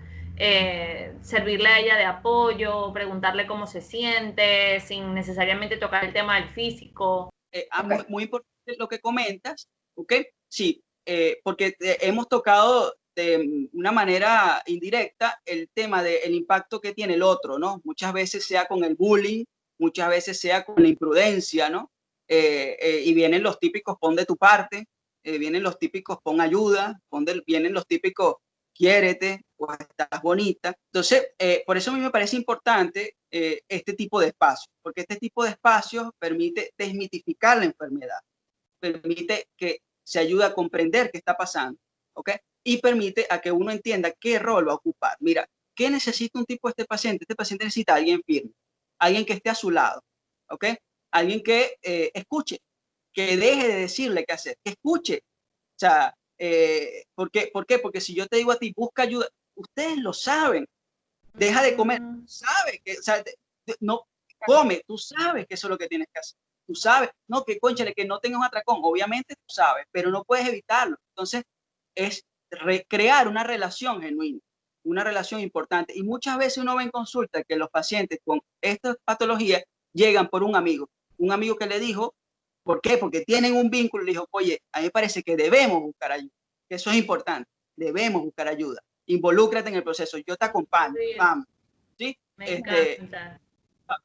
servirle a ella de apoyo, preguntarle cómo se siente, sin necesariamente tocar el tema del físico? Muy, muy importante lo que comentas, ¿ok? Sí, porque hemos tocado de una manera indirecta el tema del impacto que tiene el otro, ¿no? Muchas veces sea con el bullying, muchas veces sea con la imprudencia, ¿no? Y vienen los típicos pon de tu parte, vienen los típicos pon ayuda, vienen los típicos quiérete o estás bonita. Entonces, por eso a mí me parece importante este tipo de espacios, porque este tipo de espacios permite desmitificar la enfermedad, permite que se ayude a comprender qué está pasando, ¿ok? Y permite a que uno entienda qué rol va a ocupar. Mira, ¿qué necesita un tipo de este paciente? Este paciente necesita a alguien firme, alguien que esté a su lado, ¿ok? Alguien que escuche, que deje de decirle qué hacer, que escuche. O sea, ¿por qué? Porque si yo te digo a ti, busca ayuda, ustedes lo saben, deja de comer, sabes que, o sea, no come, tú sabes que eso es lo que tienes que hacer. Tú sabes, no, que cónchale, que no tengas un atracón, obviamente tú sabes, pero no puedes evitarlo. Entonces, es crear una relación genuina, una relación importante. Y muchas veces uno ve en consulta que los pacientes con estas patologías llegan por un amigo que le dijo, ¿por qué? Porque tienen un vínculo, le dijo, oye, a mí me parece que debemos buscar ayuda, que eso es importante, debemos buscar ayuda. Involúcrate en el proceso, yo te acompaño, vamos, ¿sí? Me encanta.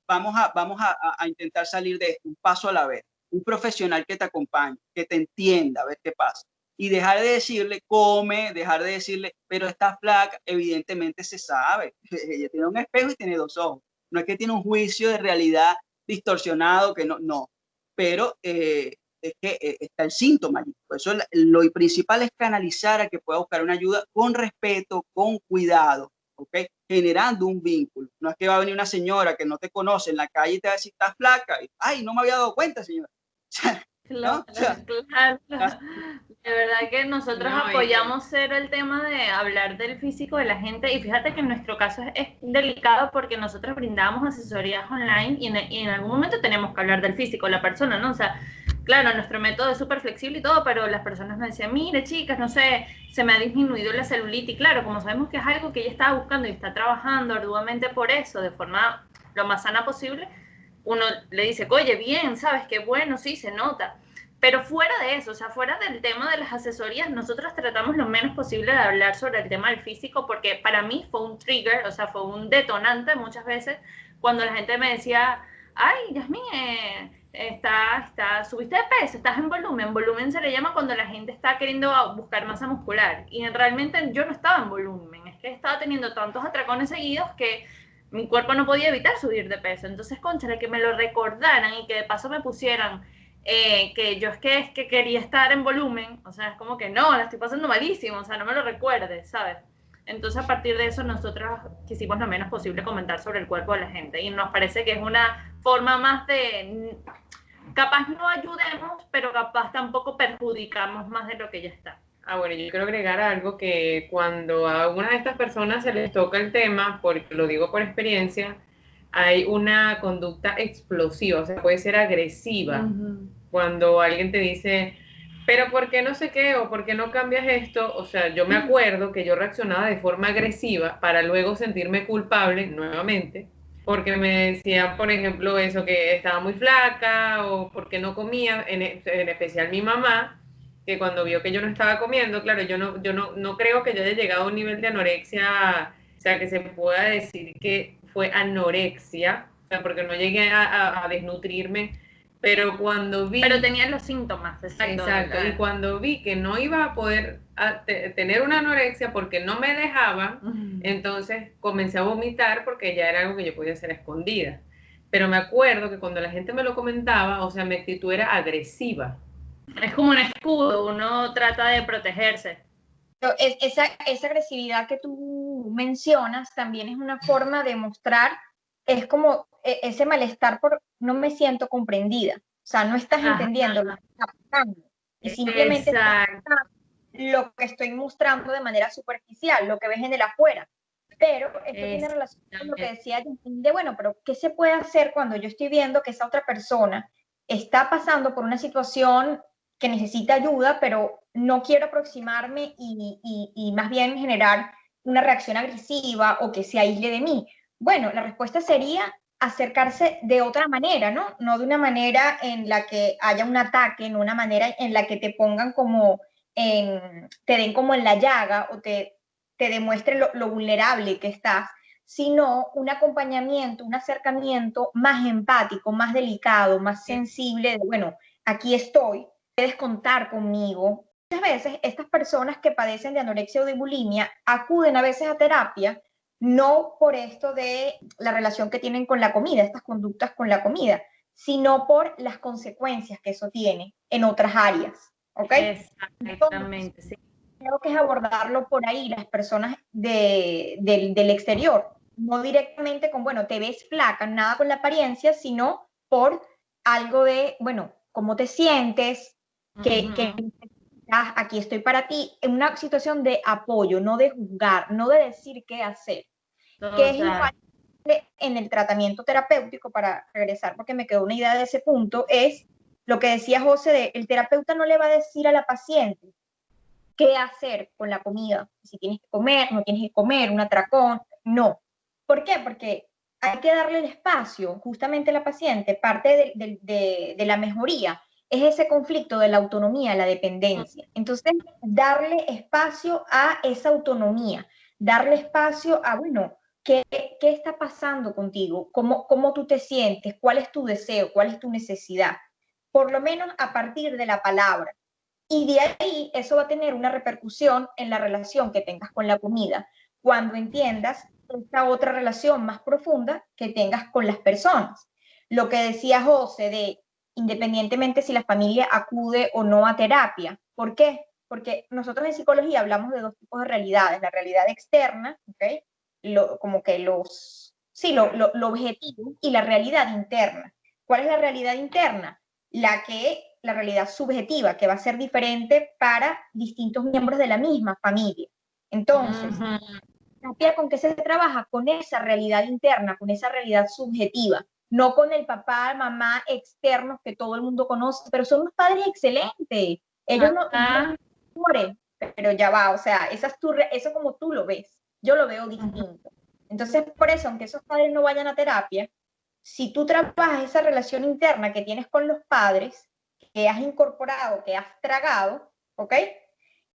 Vamos a intentar salir de esto, un paso a la vez, un profesional que te acompañe, que te entienda, a ver qué pasa. Y dejar de decirle, come, dejar de decirle, pero está flaca, evidentemente se sabe. Ella tiene un espejo y tiene dos ojos. No es que tiene un juicio de realidad distorsionado, que no. Pero es que está el síntoma. Por eso lo principal es canalizar a que pueda buscar una ayuda con respeto, con cuidado, ¿ok? Generando un vínculo. No es que va a venir una señora que no te conoce en la calle y te va a decir, estás flaca. Y, ay, no me había dado cuenta, señora. Claro, ¿No? O sea, claro. De verdad que nosotros No, apoyamos cero el tema de hablar del físico de la gente y fíjate que en nuestro caso es delicado porque nosotros brindamos asesorías online y en algún momento tenemos que hablar del físico de la persona, ¿no? O sea, claro, nuestro método es súper flexible y todo, pero las personas me decían, mire chicas, no sé, se me ha disminuido la celulitis. Claro, como sabemos que es algo que ella estaba buscando y está trabajando arduamente por eso, de forma lo más sana posible, uno le dice, oye, bien, ¿sabes? Qué bueno, sí, se nota. Pero fuera de eso, o sea, fuera del tema de las asesorías, nosotros tratamos lo menos posible de hablar sobre el tema del físico, porque para mí fue un trigger, o sea, fue un detonante muchas veces cuando la gente me decía, ay, Yasmín, subiste de peso, estás en volumen. Volumen se le llama cuando la gente está queriendo buscar masa muscular. Y realmente yo no estaba en volumen, es que estaba teniendo tantos atracones seguidos que mi cuerpo no podía evitar subir de peso. Entonces, cónchale, que me lo recordaran y que de paso me pusieran que yo es que quería estar en volumen, o sea, es como que no, la estoy pasando malísimo, o sea, no me lo recuerdes, ¿sabes? Entonces, a partir de eso, nosotros quisimos lo menos posible comentar sobre el cuerpo de la gente y nos parece que es una forma más de, capaz no ayudemos, pero capaz tampoco perjudicamos más de lo que ya está. Bueno, yo quiero agregar algo que cuando a algunas de estas personas se les toca el tema, porque lo digo por experiencia, hay una conducta explosiva, o sea, puede ser agresiva. Cuando alguien te dice, pero ¿por qué no sé qué? O ¿por qué no cambias esto? O sea, yo me acuerdo que yo reaccionaba de forma agresiva para luego sentirme culpable nuevamente, porque me decían, por ejemplo, eso, que estaba muy flaca o porque no comía, en especial mi mamá, que cuando vio que yo no estaba comiendo, claro, yo no creo que yo haya llegado a un nivel de anorexia, o sea, que se pueda decir que fue anorexia, o sea, porque no llegué a desnutrirme, pero cuando vi... Pero tenían los síntomas, exacto. Exacto, y cuando vi que no iba a poder tener una anorexia porque no me dejaban, entonces comencé a vomitar porque ya era algo que yo podía hacer a escondidas. Pero me acuerdo que cuando la gente me lo comentaba, o sea, mi actitud era agresiva. Es como un escudo, uno trata de protegerse. Pero esa agresividad que tú mencionas también es una forma de mostrar, es como ese malestar por no me siento comprendida. O sea, no estás entendiendo lo que está pasando. y simplemente Exacto. lo que estoy mostrando de manera superficial, lo que ves en el afuera. Pero esto tiene relación con lo que decía de, bueno, pero ¿qué se puede hacer cuando yo estoy viendo que esa otra persona está pasando por una situación que necesita ayuda, pero no quiero aproximarme y más bien generar una reacción agresiva o que se aísle de mí? Bueno, la respuesta sería acercarse de otra manera, ¿no? No de una manera en la que haya un ataque, no una manera en la que te pongan como, te den como en la llaga o te demuestre lo vulnerable que estás, sino un acompañamiento, un acercamiento más empático, más delicado, más sensible, de, bueno, aquí estoy, puedes contar conmigo. Muchas veces estas personas que padecen de anorexia o de bulimia acuden a veces a terapia, no por esto de la relación que tienen con la comida, estas conductas con la comida, sino por las consecuencias que eso tiene en otras áreas. ¿Ok? Exactamente, sí. Creo que es abordarlo por ahí, las personas del exterior, no directamente con, bueno, te ves flaca, nada con la apariencia, sino por algo de, bueno, cómo te sientes, que aquí estoy para ti, en una situación de apoyo, no de juzgar, no de decir qué hacer, que es igual en el tratamiento terapéutico, para regresar, porque me quedó una idea de ese punto, es lo que decía José, el terapeuta no le va a decir a la paciente qué hacer con la comida, si tienes que comer, no tienes que comer, un atracón, no. ¿Por qué? Porque hay que darle el espacio, justamente a la paciente, parte de la mejoría es ese conflicto de la autonomía, la dependencia. Entonces, darle espacio a esa autonomía, darle espacio a, bueno, ¿qué está pasando contigo? ¿Cómo tú te sientes? ¿Cuál es tu deseo? ¿Cuál es tu necesidad? Por lo menos a partir de la palabra. Y de ahí eso va a tener una repercusión en la relación que tengas con la comida, cuando entiendas esta otra relación más profunda que tengas con las personas. Lo que decía José de independientemente si la familia acude o no a terapia. ¿Por qué? Porque nosotros en psicología hablamos de dos tipos de realidades, la realidad externa, ¿okay? Como que lo objetivo, y la realidad interna. ¿Cuál es la realidad interna? La realidad subjetiva, que va a ser diferente para distintos miembros de la misma familia. Entonces, terapia, ¿con qué se trabaja? Con esa realidad interna, con esa realidad subjetiva, no con el papá, mamá externos que todo el mundo conoce, pero son unos padres excelentes. Ellos no mueren, pero ya va, o sea, eso como tú lo ves, yo lo veo distinto. Entonces, por eso, aunque esos padres no vayan a terapia, si tú trabajas esa relación interna que tienes con los padres, que has incorporado, que has tragado, ¿ok?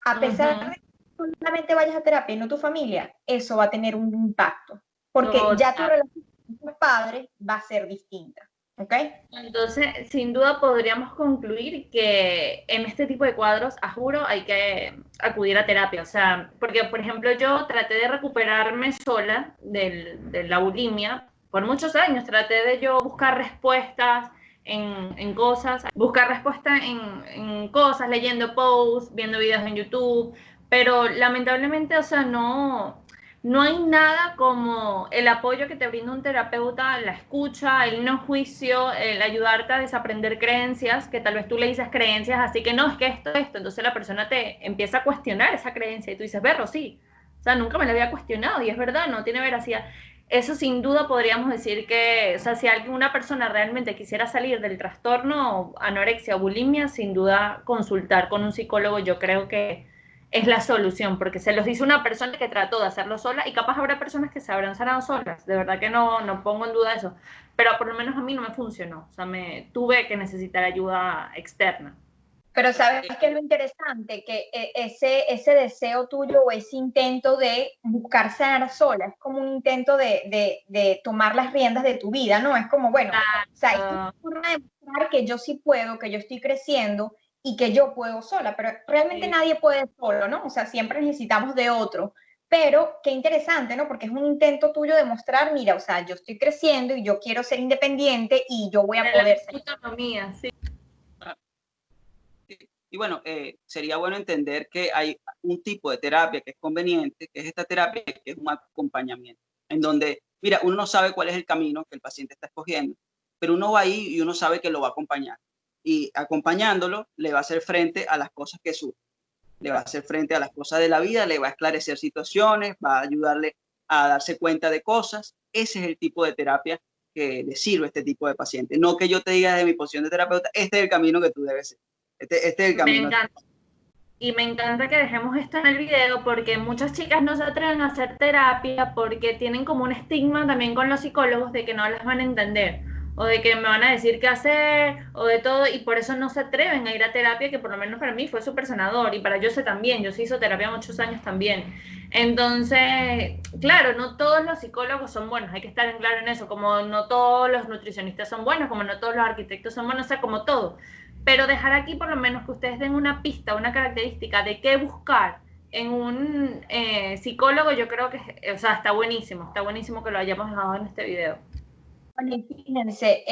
A pesar de que solamente vayas a terapia y no tu familia, eso va a tener un impacto, porque ya tu relación con tus padres va a ser distinta, ¿ok? Entonces, sin duda podríamos concluir que en este tipo de cuadros, a juro, hay que acudir a terapia. O sea, porque, por ejemplo, yo traté de recuperarme sola de la bulimia por muchos años. Traté de yo buscar respuestas en cosas, buscar respuestas en cosas, leyendo posts, viendo videos en YouTube, pero lamentablemente, o sea, no hay nada como el apoyo que te brinda un terapeuta, la escucha, el no juicio, el ayudarte a desaprender creencias, que tal vez tú le dices creencias, así que no, es que esto, entonces la persona te empieza a cuestionar esa creencia y tú dices, berro, sí, o sea, nunca me la había cuestionado y es verdad, no tiene veracidad. Eso sin duda podríamos decir que, o sea, si una persona realmente quisiera salir del trastorno, anorexia o bulimia, sin duda consultar con un psicólogo, yo creo que es la solución, porque se los dice una persona que trató de hacerlo sola y capaz habrá personas que se habrán sanado solas, de verdad que no pongo en duda eso, pero por lo menos a mí no me funcionó, o sea, tuve que necesitar ayuda externa. Pero ¿sabes qué es lo interesante? Que ese deseo tuyo o ese intento de buscar sanar sola es como un intento de tomar las riendas de tu vida, ¿no? Es como, bueno, o sea, es una forma de demostrar que yo sí puedo, que yo estoy creciendo y que yo puedo sola, pero realmente nadie puede solo, ¿no? O sea, siempre necesitamos de otro. Pero qué interesante, ¿no? Porque es un intento tuyo de mostrar, mira, o sea, yo estoy creciendo y yo quiero ser independiente y yo voy a poder ser. Autonomía, sí. Y bueno, sería bueno entender que hay un tipo de terapia que es conveniente, que es esta terapia, que es un acompañamiento, en donde, mira, uno no sabe cuál es el camino que el paciente está escogiendo, pero uno va ahí y uno sabe que lo va a acompañar. y acompañándolo le va a hacer frente a las cosas que sufre, le va a hacer frente a las cosas de la vida, le va a esclarecer situaciones, va a ayudarle a darse cuenta de cosas. Ese es el tipo de terapia que le sirve a este tipo de paciente. No que yo te diga desde mi posición de terapeuta, este es el camino que tú debes seguir. Este es el camino. Me encanta. Y me encanta que dejemos esto en el video porque muchas chicas no se atreven a hacer terapia porque tienen como un estigma también con los psicólogos de que no las van a entender o de que me van a decir qué hacer o de todo, y por eso no se atreven a ir a terapia, que por lo menos para mí fue súper sanador, y para Jose también. Yo sí hizo terapia muchos años también. Entonces, claro, no todos los psicólogos son buenos, hay que estar en claro en eso, como no todos los nutricionistas son buenos, como no todos los arquitectos son buenos, o sea, como todo. Pero dejar aquí por lo menos que ustedes den una pista, una característica de qué buscar en un psicólogo, yo creo que, o sea, está buenísimo que lo hayamos dejado en este video. Bueno, fíjense,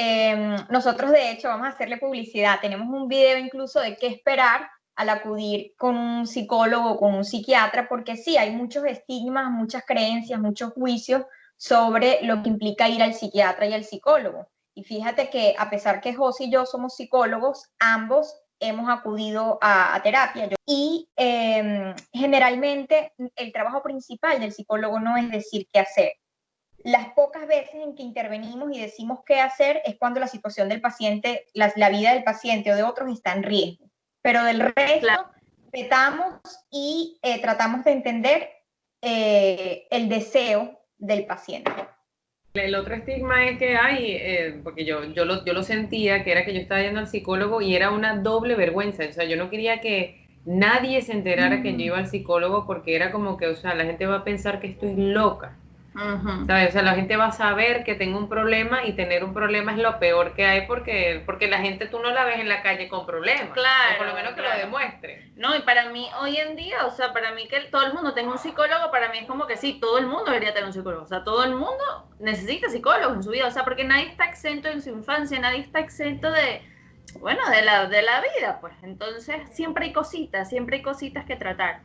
nosotros de hecho vamos a hacerle publicidad, tenemos un video incluso de qué esperar al acudir con un psicólogo o con un psiquiatra, porque sí, hay muchos estigmas, muchas creencias, muchos juicios sobre lo que implica ir al psiquiatra y al psicólogo. Y fíjate que a pesar que José y yo somos psicólogos, ambos hemos acudido a terapia. Y generalmente el trabajo principal del psicólogo no es decir qué hacer. Las pocas veces en que intervenimos y decimos qué hacer es cuando la situación del paciente, la vida del paciente o de otros está en riesgo. Pero del resto, respetamos y tratamos de entender el deseo del paciente. El otro estigma es que hay, porque yo lo sentía, que era que yo estaba yendo al psicólogo y era una doble vergüenza. O sea, yo no quería que nadie se enterara que yo iba al psicólogo porque era como que, o sea, la gente va a pensar que estoy loca. ¿Sabes? O sea, la gente va a saber que tengo un problema, y tener un problema es lo peor que hay porque la gente tú no la ves en la calle con problemas. Claro. O por lo menos que lo demuestre. No, y para mí hoy en día, o sea, para mí que todo el mundo tenga un psicólogo, para mí es como que sí, todo el mundo debería tener un psicólogo. O sea, todo el mundo necesita psicólogos en su vida. O sea, porque nadie está exento en su infancia, nadie está exento de la vida, pues. Entonces, siempre hay cositas que tratar.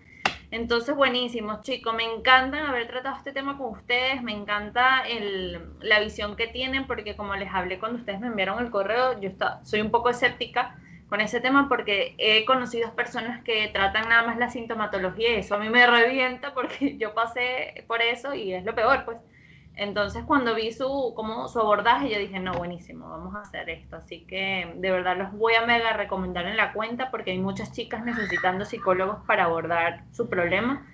Entonces, buenísimos, chicos, me encantan haber tratado este tema con ustedes, me encanta la visión que tienen, porque como les hablé cuando ustedes me enviaron el correo, soy un poco escéptica con ese tema porque he conocido personas que tratan nada más la sintomatología y eso a mí me revienta porque yo pasé por eso y es lo peor, pues. Entonces, cuando vi su abordaje, yo dije, no, buenísimo, vamos a hacer esto. Así que, de verdad, los voy a mega recomendar en la cuenta porque hay muchas chicas necesitando psicólogos para abordar su problema.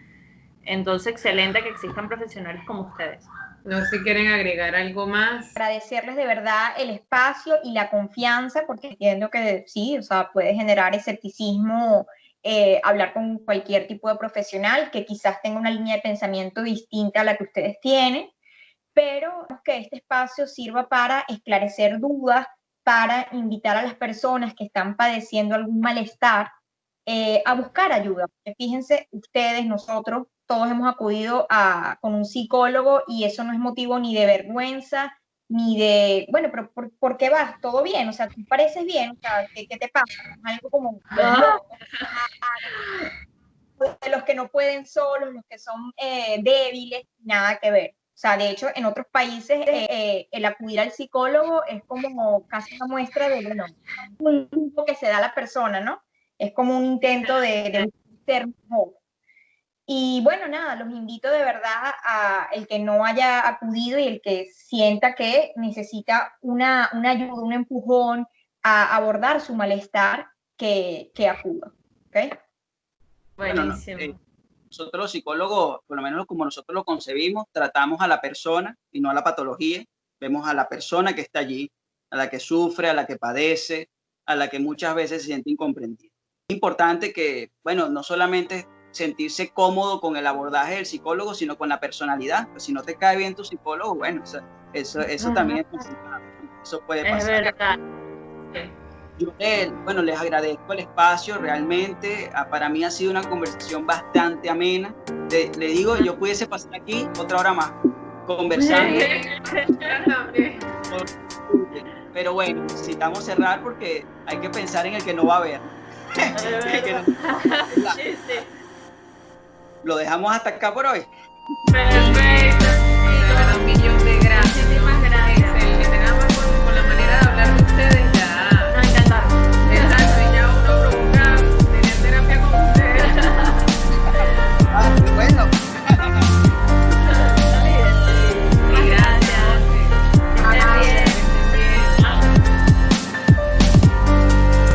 Entonces, excelente que existan profesionales como ustedes. No sé si quieren agregar algo más. Agradecerles de verdad el espacio y la confianza, porque entiendo que sí, o sea, puede generar escepticismo hablar con cualquier tipo de profesional que quizás tenga una línea de pensamiento distinta a la que ustedes tienen. Pero que este espacio sirva para esclarecer dudas, para invitar a las personas que están padeciendo algún malestar a buscar ayuda. Porque fíjense, ustedes, nosotros, todos hemos acudido con un psicólogo y eso no es motivo ni de vergüenza, ni de, bueno, pero ¿por qué vas? ¿Todo bien? O sea, tú pareces bien, o sea, ¿qué te pasa? Algo como de los que no pueden solos, los que son débiles, nada que ver. O sea, de hecho, en otros países el acudir al psicólogo es como casi una muestra de un grupo que se da a la persona, ¿no? Es como un intento de ser mejor. Y bueno, nada, los invito de verdad a el que no haya acudido y el que sienta que necesita una ayuda, un empujón a abordar su malestar, que acuda. ¿Ok? Buenísimo. Bueno, nosotros los psicólogos, por lo menos como nosotros lo concebimos, tratamos a la persona y no a la patología. Vemos a la persona que está allí, a la que sufre, a la que padece, a la que muchas veces se siente incomprendida. Es importante que, bueno, no solamente sentirse cómodo con el abordaje del psicólogo, sino con la personalidad. Pues si no te cae bien tu psicólogo, bueno, eso también es complicado. Eso puede pasar. Es verdad. Yo les agradezco el espacio, realmente para mí ha sido una conversación bastante amena. Le digo, yo pudiese pasar aquí otra hora más conversando. Pero bueno, necesitamos cerrar porque hay que pensar en el que no va a haber. Lo dejamos hasta acá por hoy. Perfecto.